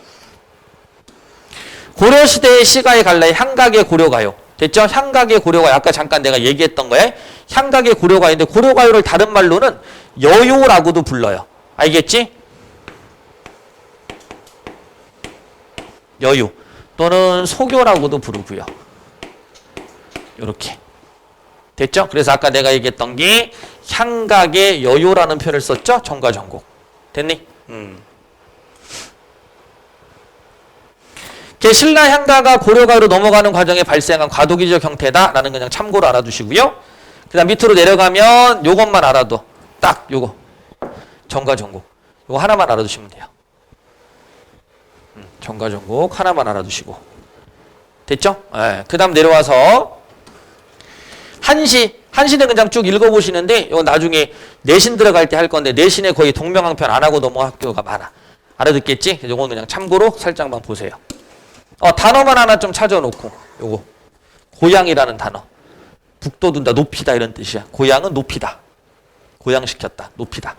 고려시대의 시가의 갈라의 향각의 고려가요. 됐죠? 향각의 고려가요. 아까 잠깐 내가 얘기했던 거에 향각의 고려가요인데, 고려가요를 다른 말로는 여요라고도 불러요. 알겠지? 여유 또는 소교라고도 부르고요. 이렇게 됐죠? 그래서 아까 내가 얘기했던 게 향각의 여요라는 표현을 썼죠? 정과정곡. 됐니? 신라 향가가 고려가요로 넘어가는 과정에 발생한 과도기적 형태다라는 거 그냥 참고로 알아두시고요. 그 다음 밑으로 내려가면 요것만 알아도 딱 요거 정과정곡 요거 하나만 알아두시면 돼요. 정과정곡 하나만 알아두시고. 됐죠? 네. 그 다음 내려와서 한시는 그냥 쭉 읽어보시는데 이건 나중에 내신 들어갈 때 할 건데, 내신에 거의 동명항편 안 하고 넘어간 학교가 많아. 알아듣겠지? 요건 그냥 참고로 살짝만 보세요. 단어만 하나 좀 찾아놓고, 요거 고양이라는 단어. 북돋운다, 높이다 이런 뜻이야. 고양은 높이다. 고양시켰다, 높이다.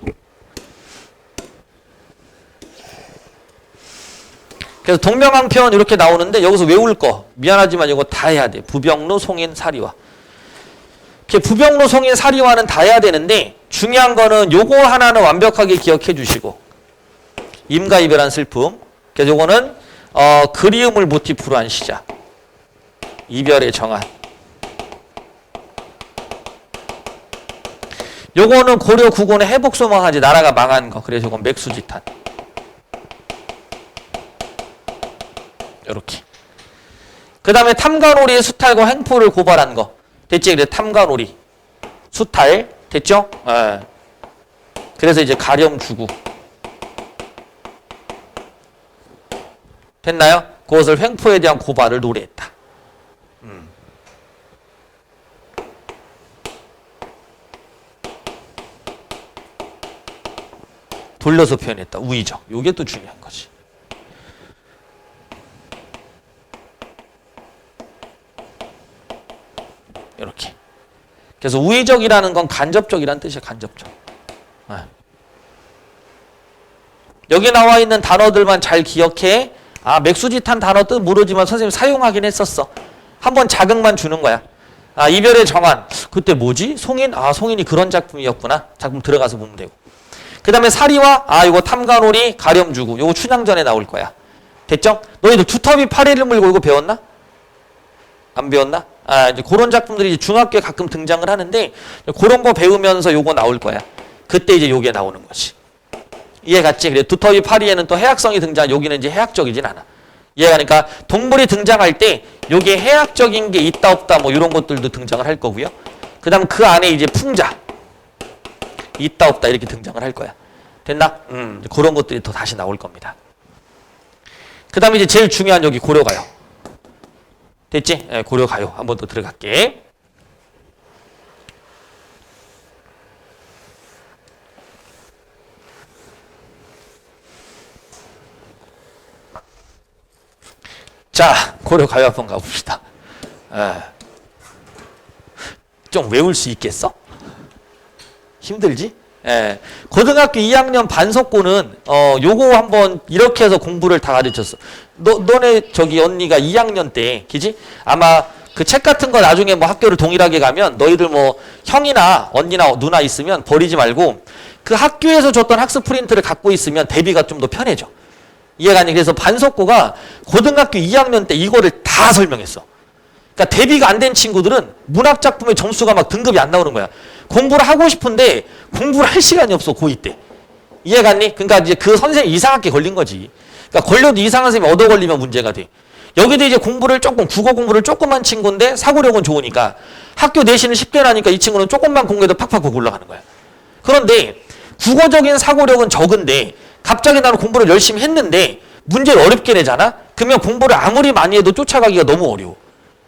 그래서 동명항편 이렇게 나오는데 여기서 외울 거 미안하지만 이거 다 해야 돼. 부병루, 송인, 사리화. 부병루, 송인, 사리화는 다 해야 되는데 중요한 거는 요거 하나는 완벽하게 기억해 주시고, 임과 이별한 슬픔. 그래서 요거는 그리움을 모티프로 한 시작. 이별의 정한. 요거는 고려 국원의 해복소망하지, 나라가 망한 거. 그래서 요건 맥수지탄. 요렇게. 그 다음에 탐관오리의 수탈과 횡포를 고발한 거. 됐지? 그래, 탐관오리. 수탈. 됐죠? 예. 그래서 이제 가렴주구. 됐나요? 그것을 횡포에 대한 고발을 노래했다. 돌려서 표현했다. 우의적. 요게 또 중요한 거지. 이렇게. 그래서 우의적이라는 건 간접적이라는 뜻이야. 간접적. 네. 여기 나와 있는 단어들만 잘 기억해. 맥수짓한 단어 뜻 모르지만 선생님 사용하긴 했었어. 한번 자극만 주는 거야. 이별의 정한. 그때 뭐지? 송인? 송인이 그런 작품이었구나. 작품 들어가서 보면 되고. 그 다음에 사리와, 이거 탐관오리, 가렴주구. 요거 춘향전에 나올 거야. 됐죠? 너희들 두터비 파리를 물고 이거 배웠나? 안 배웠나? 이제 그런 작품들이 이제 중학교에 가끔 등장을 하는데, 그런 거 배우면서 요거 나올 거야. 그때 이제 요게 나오는 거지. 이해 갔지? 그래, 두터비 파리에는 또 해학성이 등장, 여기는 이제 해학적이진 않아. 이해가? 그러니까 동물이 등장할 때 요게 해학적인 게 있다 없다 뭐 이런 것들도 등장을 할 거고요. 그 다음 그 안에 이제 풍자. 있다 없다 이렇게 등장을 할 거야. 됐나? 그런 것들이 더 다시 나올 겁니다. 그 다음에 이제 제일 중요한 여기 고려가요. 됐지? 네, 고려가요. 한 번 더 들어갈게. 자, 고려가요 한번 가봅시다. 좀 외울 수 있겠어? 힘들지? 예. 고등학교 2학년 반석고는 요거 한번 이렇게 해서 공부를 다 가르쳤어. 너네 저기 언니가 2학년 때, 그지? 아마 그 책 같은 거 나중에 뭐 학교를 동일하게 가면 너희들 뭐 형이나 언니나 누나 있으면 버리지 말고 그 학교에서 줬던 학습 프린트를 갖고 있으면 대비가 좀 더 편해져. 이해가 니? 그래서 반석고가 고등학교 2학년 때 이거를 다 설명했어. 그러니까 대비가 안 된 친구들은 문학작품의 점수가 막 등급이 안 나오는 거야. 공부를 하고 싶은데 공부를 할 시간이 없어, 고2 때. 이해갔니? 그러니까 이제 그 선생님 이상하게 걸린 거지. 그러니까 걸려도 이상한 선생님이 얻어 걸리면 문제가 돼. 여기도 이제 공부를 조금, 국어 공부를 조금 한 친구인데 사고력은 좋으니까 학교 내신을 쉽게 나니까 이 친구는 조금만 공부해도 팍팍 올라가는 거야. 그런데 국어적인 사고력은 적은데 갑자기 나는 공부를 열심히 했는데 문제를 어렵게 내잖아? 그러면 공부를 아무리 많이 해도 쫓아가기가 너무 어려워.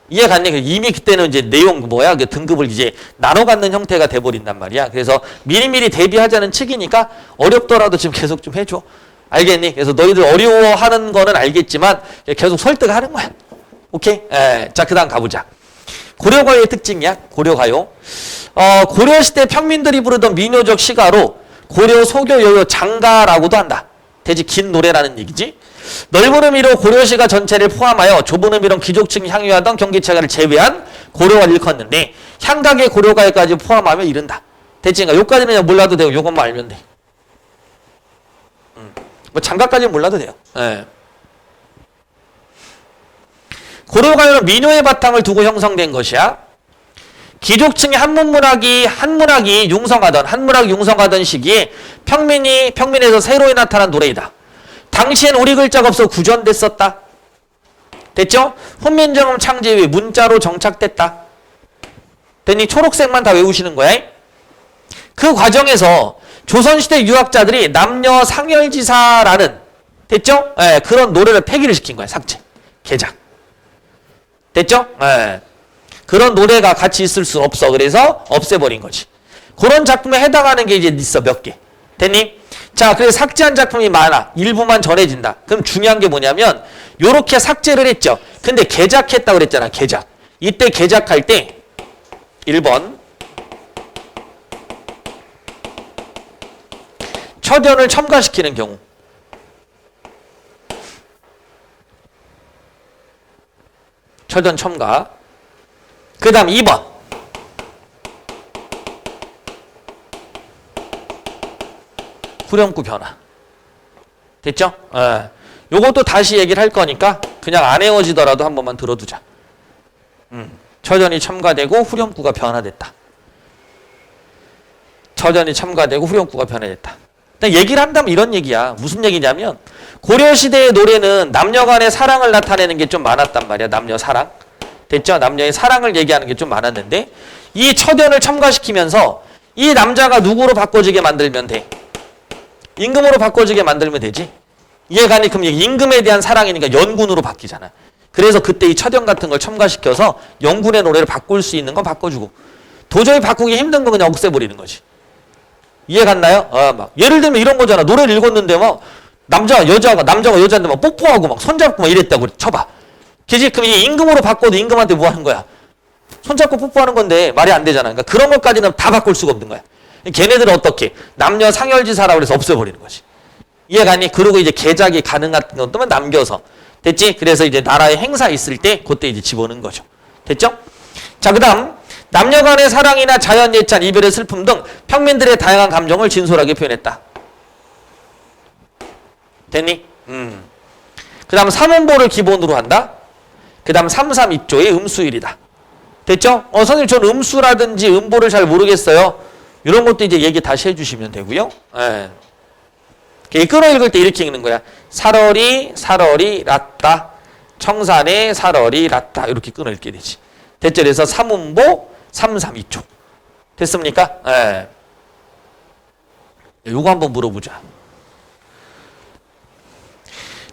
이해갔니? 이미 그때는 이제 내용 그 등급을 이제 나눠 갖는 형태가 돼버린단 말이야. 그래서 미리미리 대비하자는 측이니까 어렵더라도 지금 계속 좀 해줘. 알겠니? 그래서 너희들 어려워하는 거는 알겠지만 계속 설득하는 거야. 오케이? 자, 그 다음 가보자. 고려가요의 특징이야. 고려가요. 고려시대 평민들이 부르던 민요적 시가로 고려 소교 여요 장가라고도 한다. 대지 긴 노래라는 얘기지. 넓은 의미로 고려시가 전체를 포함하여 좁은 의미로 귀족층이 향유하던 경기체가를 제외한 고려가 일컫는데 향각의 고려가요까지 포함하면 이른다. 됐지? 그러니까 요까지는 그냥 몰라도 되고 요것만 알면 돼. 뭐 장가까지는 몰라도 돼요. 예. 고려가요는 민요의 바탕을 두고 형성된 것이야. 귀족층의 한문학이 융성하던 시기에 평민에서 새로이 나타난 노래이다. 당시엔 우리 글자가 없어 구전됐었다. 됐죠? 훈민정음 창제 후에 문자로 정착됐다. 됐니? 초록색만 다 외우시는 거야. 그 과정에서 조선시대 유학자들이 남녀 상열지사라는, 됐죠? 그런 노래를 폐기를 시킨 거야. 삭제, 개작. 됐죠? 그런 노래가 같이 있을 수 없어. 그래서 없애버린 거지. 그런 작품에 해당하는 게 이제 있어. 몇 개. 됐니? 자, 그래서 삭제한 작품이 많아. 일부만 전해진다. 그럼 중요한 게 뭐냐면 요렇게 삭제를 했죠. 근데 개작했다고 그랬잖아. 개작. 이때 개작할 때 1번 처전을 첨가시키는 경우. 처전 첨가. 그 다음 2번 후렴구 변화. 됐죠? 요것도 다시 얘기를 할 거니까 그냥 안 외워지더라도 한 번만 들어두자. 처전이 첨가되고 후렴구가 변화됐다. 처전이 첨가되고 후렴구가 변화됐다. 얘기를 한다면 이런 얘기야. 무슨 얘기냐면 고려시대의 노래는 남녀 간의 사랑을 나타내는 게 좀 많았단 말이야. 남녀 사랑. 됐죠? 남녀의 사랑을 얘기하는 게 좀 많았는데 이 처전을 첨가시키면서 이 남자가 누구로 바꿔지게 만들면 돼? 임금으로 바꿔지게 만들면 되지. 이해가니? 그럼 임금에 대한 사랑이니까 연군으로 바뀌잖아. 그래서 그때 이 처전 같은 걸 첨가시켜서 연군의 노래를 바꿀 수 있는 건 바꿔주고 도저히 바꾸기 힘든 건 그냥 없애버리는 거지. 이해갔나요? 막 예를 들면 이런 거잖아. 노래를 읽었는데 막 남자가 여자한테 막 뽀뽀하고 막 손잡고 막 이랬다고 쳐봐. 그지? 그럼 이 임금으로 바꿔도 임금한테 뭐 하는 거야? 손잡고 뽀뽀하는 건데 말이 안 되잖아. 그러니까 그런 것까지는 다 바꿀 수가 없는 거야. 걔네들은 어떻게? 남녀 상열지사라고 해서 없애버리는 거지. 이해가니? 그리고 이제 개작이 가능한 것들만 남겨서. 됐지? 그래서 이제 나라의 행사 있을 때 그때 이제 집어넣는 거죠. 됐죠? 자, 그 다음 남녀 간의 사랑이나 자연 예찬, 이별의 슬픔 등 평민들의 다양한 감정을 진솔하게 표현했다. 됐니? 그 다음 3음보를 기본으로 한다. 그 다음 332조의 음수일이다. 됐죠? 선생님 전 음수라든지 음보를 잘 모르겠어요. 이런 것도 이제 얘기 다시 해주시면 되고요. 끌어 읽을 때 이렇게 읽는 거야. 살얼이 랐다. 청산에 살얼이 랐다. 이렇게 끊어 읽게 되지. 됐죠? 그래서 3음보 332조. 됐습니까? 요거 한번 물어보자.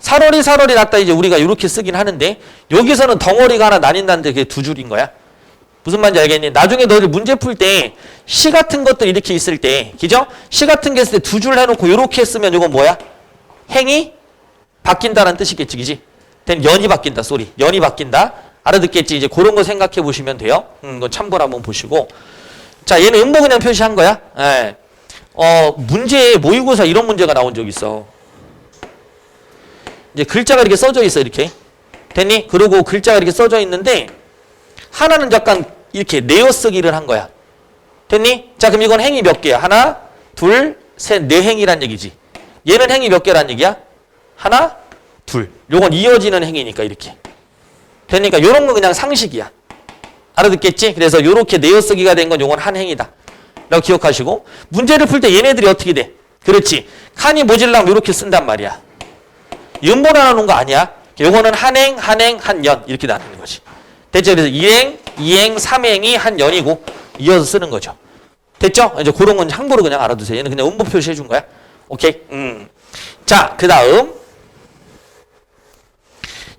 살얼이 랐다 이제 우리가 이렇게 쓰긴 하는데 여기서는 덩어리가 하나 나뉜다는데 그게 두 줄인 거야. 무슨 말인지 알겠니? 나중에 너희들 문제 풀 때 시 같은 것들 이렇게 있을 때, 그죠? 시 같은 게 있을 때 두 줄 해놓고 이렇게 쓰면 이건 뭐야? 행이 바뀐다는 뜻이겠지, 그지? 연이 바뀐다, 소리. 연이 바뀐다. 알아듣겠지? 이제 그런 거 생각해 보시면 돼요. 이거 참고로 한번 보시고. 자, 얘는 음보 그냥 표시한 거야. 문제에 모의고사 이런 문제가 나온 적 있어. 이제 글자가 이렇게 써져 있어, 이렇게. 됐니? 그리고 글자가 이렇게 써져 있는데, 하나는 약간 이렇게 내어쓰기를 한 거야. 됐니? 자, 그럼 이건 행이 몇 개야? 하나, 둘, 셋, 네 행이란 얘기지. 얘는 행이 몇 개란 얘기야? 하나, 둘. 요건 이어지는 행이니까 이렇게. 되니까 요런 건 그냥 상식이야. 알아듣겠지? 그래서 요렇게 내어쓰기가 된 건 요건 한행이다 라고 기억하시고, 문제를 풀 때 얘네들이 어떻게 돼? 그렇지, 칸이 모질라면 요렇게 쓴단 말이야. 음보 나누는 거 아니야. 요거는 한행, 한행, 한연 이렇게 나누는 거지. 됐죠? 그래서 2행, 2행, 3행이 한연이고 이어서 쓰는 거죠. 됐죠? 이제 그런 건 함부로 그냥 알아두세요. 얘는 그냥 음보 표시해 준 거야. 오케이? 자, 그 다음.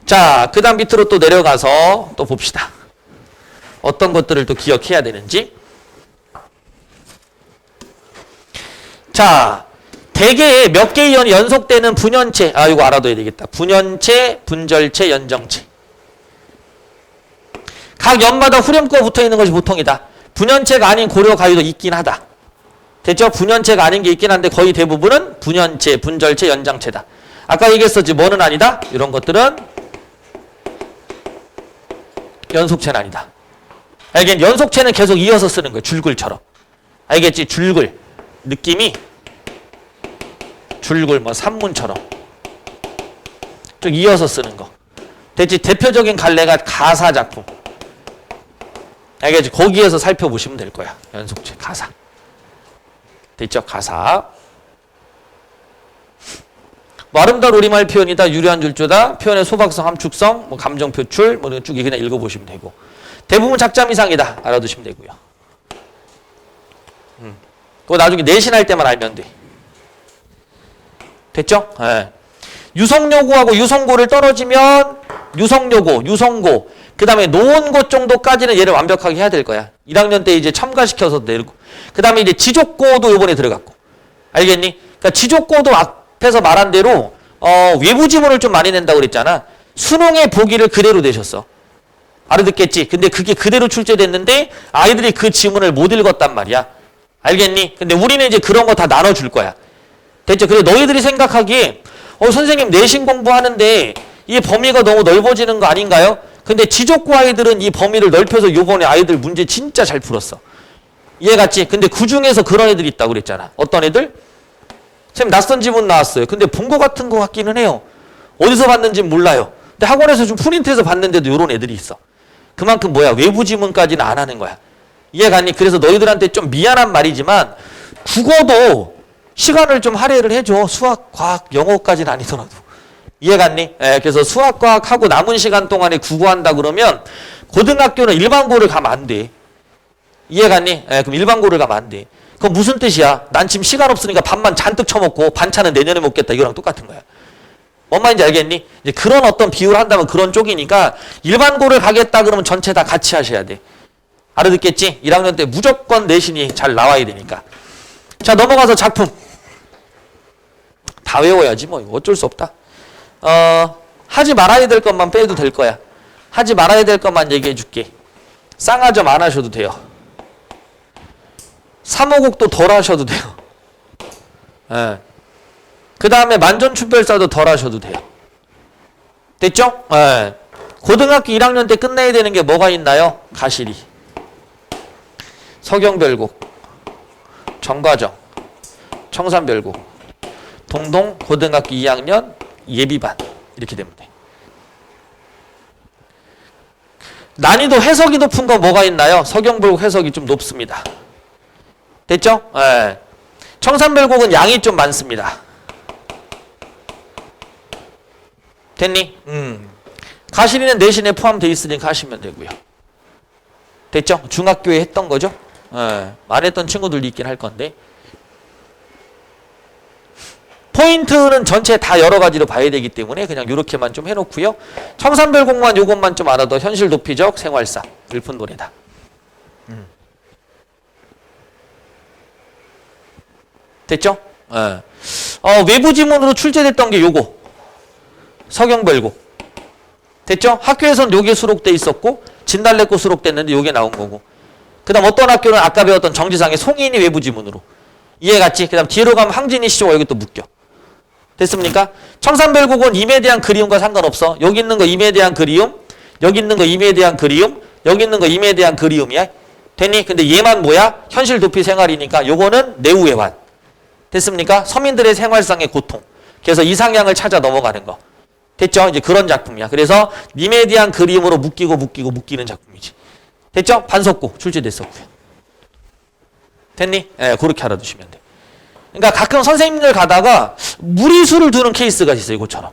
자, 그 다음 밑으로 또 내려가서 또 봅시다. 어떤 것들을 또 기억해야 되는지. 자, 대개 몇 개의 연이 연속되는 분연체. 아, 이거 알아둬야 되겠다. 분연체, 분절체, 연정체. 각 연마다 후렴구가 붙어 있는 것이 보통이다. 분연체가 아닌 고려 가위도 있긴 하다. 됐죠? 분연체가 아닌 게 있긴 한데 거의 대부분은 분연체, 분절체, 연장체다. 아까 얘기했었지, 뭐는 아니다? 이런 것들은 연속체는 아니다. 알겠니? 연속체는 계속 이어서 쓰는 거예요. 줄글처럼. 알겠지? 줄글. 느낌이 줄글, 뭐 산문처럼 쭉 이어서 쓰는 거. 됐지? 대표적인 갈래가 가사 작품. 알겠지? 거기에서 살펴보시면 될 거야. 연속체, 가사. 됐죠? 가사. 뭐 아름다운 우리말 표현이다, 유려한 줄조다, 표현의 소박성, 함축성, 뭐 감정 표출, 뭐 쭉 그냥 읽어보시면 되고. 대부분 작자 미상이다. 알아두시면 되고요. 그거 나중에 내신할 때만 알면 돼. 됐죠? 네. 유성요고하고 유성고를 떨어지면 유성요고, 유성고, 그 다음에 노원고 정도까지는 얘를 완벽하게 해야 될 거야. 1학년 때 이제 첨가시켜서 내리고. 그 다음에 이제 지족고도 요번에 들어갔고. 알겠니? 그러니까 지족고도 앞에서 말한 대로 외부 지문을 좀 많이 낸다고 그랬잖아. 수능의 보기를 그대로 내셨어. 알아듣겠지? 근데 그게 그대로 출제됐는데 아이들이 그 지문을 못 읽었단 말이야. 알겠니? 근데 우리는 이제 그런 거 다 나눠줄 거야. 됐죠? 그래 너희들이 생각하기에 선생님 내신 공부하는데 이 범위가 너무 넓어지는 거 아닌가요? 근데 지족고 아이들은 이 범위를 넓혀서 요번에 아이들 문제 진짜 잘 풀었어. 이해갔지? 근데 그 중에서 그런 애들이 있다고 그랬잖아. 어떤 애들? 선생님 낯선 지문 나왔어요. 근데 본 거 같은 거 같기는 해요. 어디서 봤는지 몰라요. 근데 학원에서 좀 프린트해서 봤는데도 요런 애들이 있어. 그만큼 뭐야? 외부 지문까지는 안 하는 거야. 이해갔니? 그래서 너희들한테 좀 미안한 말이지만 국어도 시간을 좀 할애를 해줘. 수학, 과학, 영어까지는 아니더라도. 이해갔니? 그래서 수학, 과학 하고 남은 시간 동안에 국어한다 그러면 고등학교는 일반고를 가면 안 돼. 이해갔니? 그럼 일반고를 가면 안 돼. 그럼 무슨 뜻이야? 난 지금 시간 없으니까 밥만 잔뜩 처먹고 반찬은 내년에 먹겠다. 이거랑 똑같은 거야. 뭔 말인지 알겠니? 이제 그런 어떤 비유를 한다면 그런 쪽이니까 일반고를 가겠다 그러면 전체 다 같이 하셔야 돼. 알아듣겠지? 1학년 때 무조건 내신이 잘 나와야 되니까. 자, 넘어가서 작품. 다 외워야지 뭐. 어쩔 수 없다. 하지 말아야 될 것만 빼도 될 거야. 하지 말아야 될 것만 얘기해 줄게. 쌍화점 안 하셔도 돼요. 삼호곡도 덜 하셔도 돼요. 그 다음에 만전춘별사도 덜 하셔도 돼요. 됐죠? 고등학교 1학년 때 끝내야 되는 게 뭐가 있나요? 가시리, 서경별곡, 정과정, 청산별곡, 동동 고등학교 2학년 예비반 이렇게 되면 돼. 난이도 해석이 높은 거 뭐가 있나요? 서경별곡 해석이 좀 높습니다. 됐죠? 청산별곡은 양이 좀 많습니다. 됐니? 가시리는 내신에 포함되어 있으니까 하시면 되고요. 됐죠? 중학교에 했던 거죠? 안 했던 친구들도 있긴 할 건데. 포인트는 전체 다 여러 가지로 봐야 되기 때문에 그냥 이렇게만 좀 해놓고요. 청산별곡만 요것만 좀 알아도 현실 도피적 생활사 읊은 노래다. 됐죠? 외부 지문으로 출제됐던 게 요거. 서경별곡. 됐죠? 학교에서는 요게 수록돼 있었고 진달래꽃 수록됐는데 요게 나온 거고. 그 다음 어떤 학교는 아까 배웠던 정지상의 송인이 외부 지문으로. 이해갔지? 그 다음 뒤로 가면 항진이 시조가 여기 또 묶여. 됐습니까? 청산별곡은 임에 대한 그리움과 상관없어. 여기 있는 거 임에 대한 그리움, 여기 있는 거 임에 대한 그리움, 여기 있는 거 임에 대한 그리움이야. 됐니? 근데 얘만 뭐야? 현실 도피 생활이니까 요거는 내우외환. 됐습니까? 서민들의 생활상의 고통. 그래서 이상향을 찾아 넘어가는 거. 됐죠? 이제 그런 작품이야. 그래서 님에 대한 그리움으로 묶이는 작품이지. 됐죠? 반석고 출제됐었고요. 됐니? 예, 그렇게 알아두시면 돼. 그러니까 가끔 선생님들 가다가 무리수를 두는 케이스가 있어요. 이것처럼.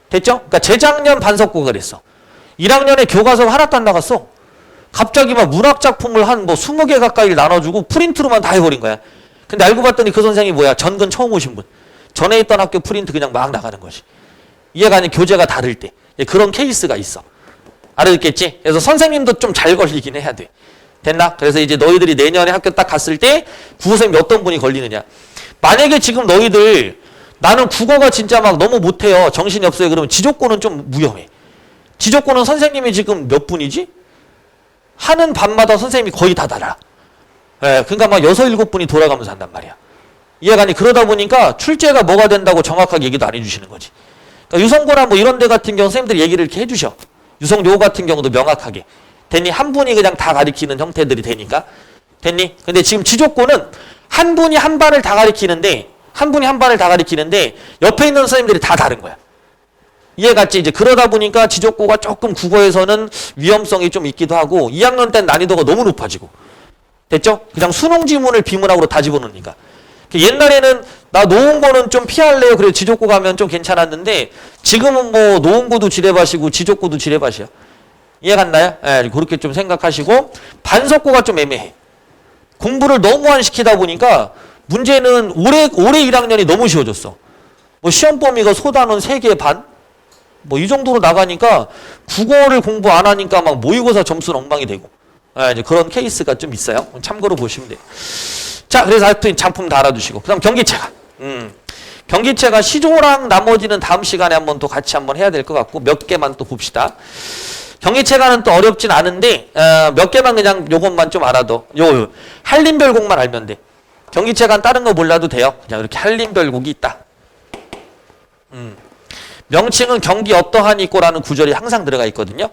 됐죠? 그러니까 재작년 반석고가 그랬어. 1학년에 교과서 하나도 안 나갔어. 갑자기 막 문학작품을 한 뭐 20개 가까이 나눠주고 프린트로만 다 해버린 거야. 근데 알고 봤더니 그 선생님이 뭐야? 전근 처음 오신 분. 전에 있던 학교 프린트 그냥 막 나가는 거지. 이해가 아닌 교재가 다를 때. 그런 케이스가 있어. 알아듣겠지? 그래서 선생님도 좀 잘 걸리긴 해야 돼. 됐나? 그래서 이제 너희들이 내년에 학교 딱 갔을 때 국어선생님이 어떤 분이 걸리느냐. 만약에 지금 너희들 나는 국어가 진짜 막 너무 못해요. 정신이 없어요. 그러면 지적고는 좀 위험해. 지적고는 선생님이 지금 몇 분이지? 하는 반마다 선생님이 거의 다 달라. 예, 그러니까 막 6, 7분이 돌아가면서 한단 말이야. 이해가 아니 그러다 보니까 출제가 뭐가 된다고 정확하게 얘기도 안 해주시는 거지. 그러니까 유성고나 뭐 이런 데 같은 경우 선생님들이 얘기를 이렇게 해주셔. 유성요 같은 경우도 명확하게. 됐니? 한 분이 그냥 다 가리키는 형태들이 되니까. 됐니? 근데 지금 지적고는 한 분이 한 반을 다 가리키는데 옆에 있는 선생님들이 다 다른 거야. 이해갔지? 이제 그러다 보니까 지적고가 조금 국어에서는 위험성이 좀 있기도 하고 2학년 때 난이도가 너무 높아지고. 됐죠? 그냥 수능 지문을 비문학으로 다 집어넣으니까. 옛날에는 나 노원고는 좀 피할래요. 그래서 지적고 가면 좀 괜찮았는데 지금은 뭐 노원고도 지뢰밭이고 지적고도 지뢰밭이야. 이해갔나요? 예, 그렇게 좀 생각하시고 반석고가 좀 애매해. 공부를 너무 안 시키다 보니까 문제는 올해 1학년이 너무 쉬워졌어. 뭐 시험 범위가 소단원 3개 반? 뭐 이 정도로 나가니까 국어를 공부 안 하니까 막 모의고사 점수는 엉망이 되고. 예, 이제 그런 케이스가 좀 있어요. 참고로 보시면 돼요. 자, 그래서 하여튼 작품 다 알아두시고. 그 다음 경기체가. 경기체가 시조랑 나머지는 다음 시간에 한번 또 같이 한번 해야 될 것 같고 몇 개만 또 봅시다. 경기체가는 또 어렵진 않은데 몇 개만 그냥 요것만 좀 알아도 요 한림별곡만 알면 돼. 경기체가는 다른 거 몰라도 돼요. 그냥 이렇게 한림별곡이 있다. 명칭은 경기 어떠한 있고라는 구절이 항상 들어가 있거든요.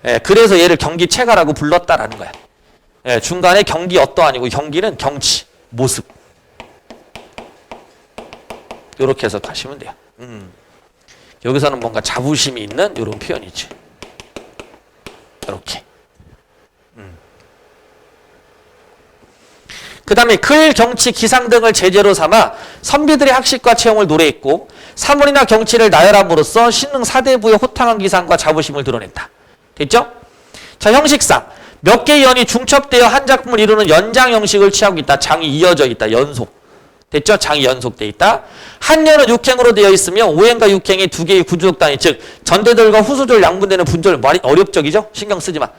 예, 그래서 얘를 경기체가라고 불렀다라는 거야. 예, 중간에 경기 어떠한이고 경기는 경치, 모습. 이렇게 해석하시면 돼요. 여기서는 뭔가 자부심이 있는 이런 표현이지. 이렇게. 그 다음에 글, 경치, 기상 등을 제재로 삼아 선비들의 학식과 체험을 노래했고 사물이나 경치를 나열함으로써 신흥 사대부의 호탕한 기상과 자부심을 드러냈다. 됐죠? 자, 형식상 몇 개의 연이 중첩되어 한 작품을 이루는 연장 형식을 취하고 있다. 장이 이어져 있다. 연속. 됐죠? 장이 연속되어 있다. 한 연은 6행으로 되어 있으며 5행과 6행의 두 개의 구조적 단위, 즉 전대절과 후소절 양분되는 분절 말이 어렵적이죠? 신경 쓰지 마.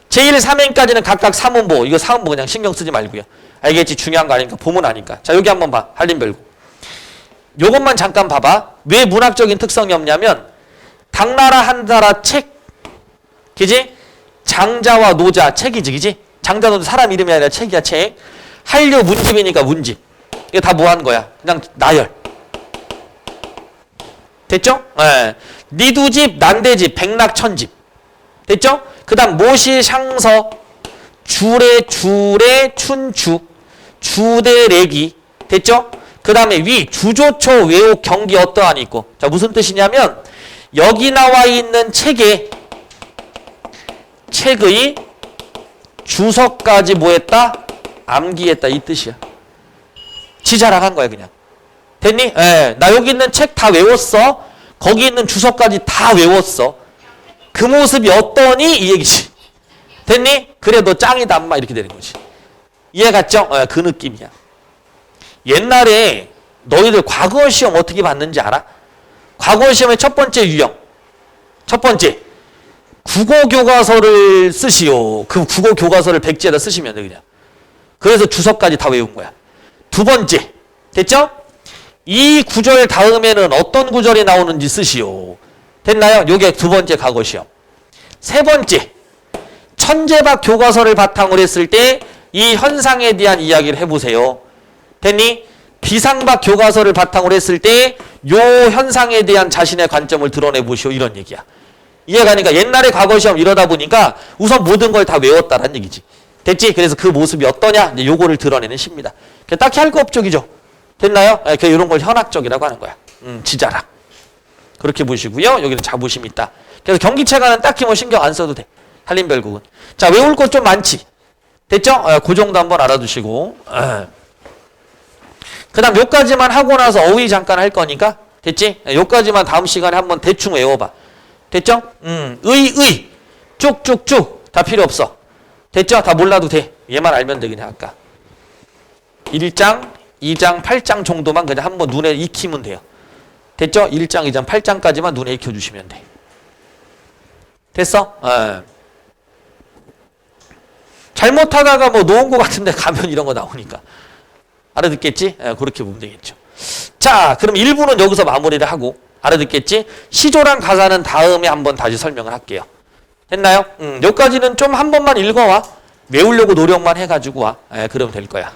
제1, 3행까지는 각각 사문보. 이거 사문보 그냥 신경 쓰지 말고요. 알겠지? 중요한 거 아니니까. 보면 아니까. 자, 여기 한번 봐. 한림별곡. 요것만 잠깐 봐봐. 왜 문학적인 특성이 없냐면 당나라 한나라 책. 그지? 장자와 노자 책이지. 그지? 장자 노자 사람 이름이 아니라 책이야. 책. 한류 문집이니까 문집. 이거 다 뭐 하는 거야? 그냥 나열. 됐죠? 예. 니두집, 난대집, 백낙천집. 됐죠? 그 다음 모시, 샹서, 주례, 춘추, 주대래기. 됐죠? 그 다음에 위, 주조초, 외옥, 경기 어떠한 있고. 자, 무슨 뜻이냐면 여기 나와 있는 책의 주석까지 뭐 했다? 암기했다. 이 뜻이야. 지 자랑한 거야 그냥. 됐니? 예, 나 여기 있는 책 다 외웠어. 거기 있는 주석까지 다 외웠어. 그 모습이 어떠니? 이 얘기지. 됐니? 그래 너 짱이다 엄마 이렇게 되는 거지. 이해 갔죠? 예, 그 느낌이야. 옛날에 너희들 과거 시험 어떻게 봤는지 알아? 과거 시험의 첫 번째 유형. 첫 번째. 국어 교과서를 쓰시오. 그 국어 교과서를 백지에다 쓰시면 돼 그냥. 그래서 주석까지 다 외운 거야. 두 번째. 됐죠? 이 구절 다음에는 어떤 구절이 나오는지 쓰시오. 됐나요? 요게 두 번째 과거 시험. 세 번째. 천재박 교과서를 바탕으로 했을 때 이 현상에 대한 이야기를 해보세요. 됐니? 비상박 교과서를 바탕으로 했을 때 요 현상에 대한 자신의 관점을 드러내보시오. 이런 얘기야. 이해가 가니까 옛날에 과거 시험 이러다 보니까 우선 모든 걸 다 외웠다라는 얘기지. 됐지? 그래서 그 모습이 어떠냐? 이제 요거를 드러내는 시입니다. 딱히 할 거 없적이죠. 됐나요? 이런 걸 현학적이라고 하는 거야. 지자라. 그렇게 보시고요. 여기는 자부심이 있다. 그래서 경기체가는 딱히 뭐 신경 안 써도 돼. 한림별국은. 자, 외울 것 좀 많지? 됐죠? 그 정도 한번 알아두시고. 그 다음 요까지만 하고 나서 어휘 잠깐 할 거니까. 됐지? 요까지만 다음 시간에 한번 대충 외워봐. 됐죠? 쭉쭉쭉. 다 필요 없어. 됐죠? 다 몰라도 돼. 얘만 알면 돼, 그냥 아까. 1장, 2장, 8장 정도만 그냥 한번 눈에 익히면 돼요. 됐죠? 1장, 2장, 8장까지만 눈에 익혀주시면 돼. 됐어? 잘못하다가 뭐 놓은 거 같은데 가면 이런 거 나오니까. 알아듣겠지? 그렇게 보면 되겠죠. 자, 그럼 1부는 여기서 마무리를 하고, 알아듣겠지? 시조랑 가사는 다음에 한번 다시 설명을 할게요. 됐나요? 여기까지는 좀 한 번만 읽어와. 외우려고 노력만 해가지고 와. 그러면 될 거야.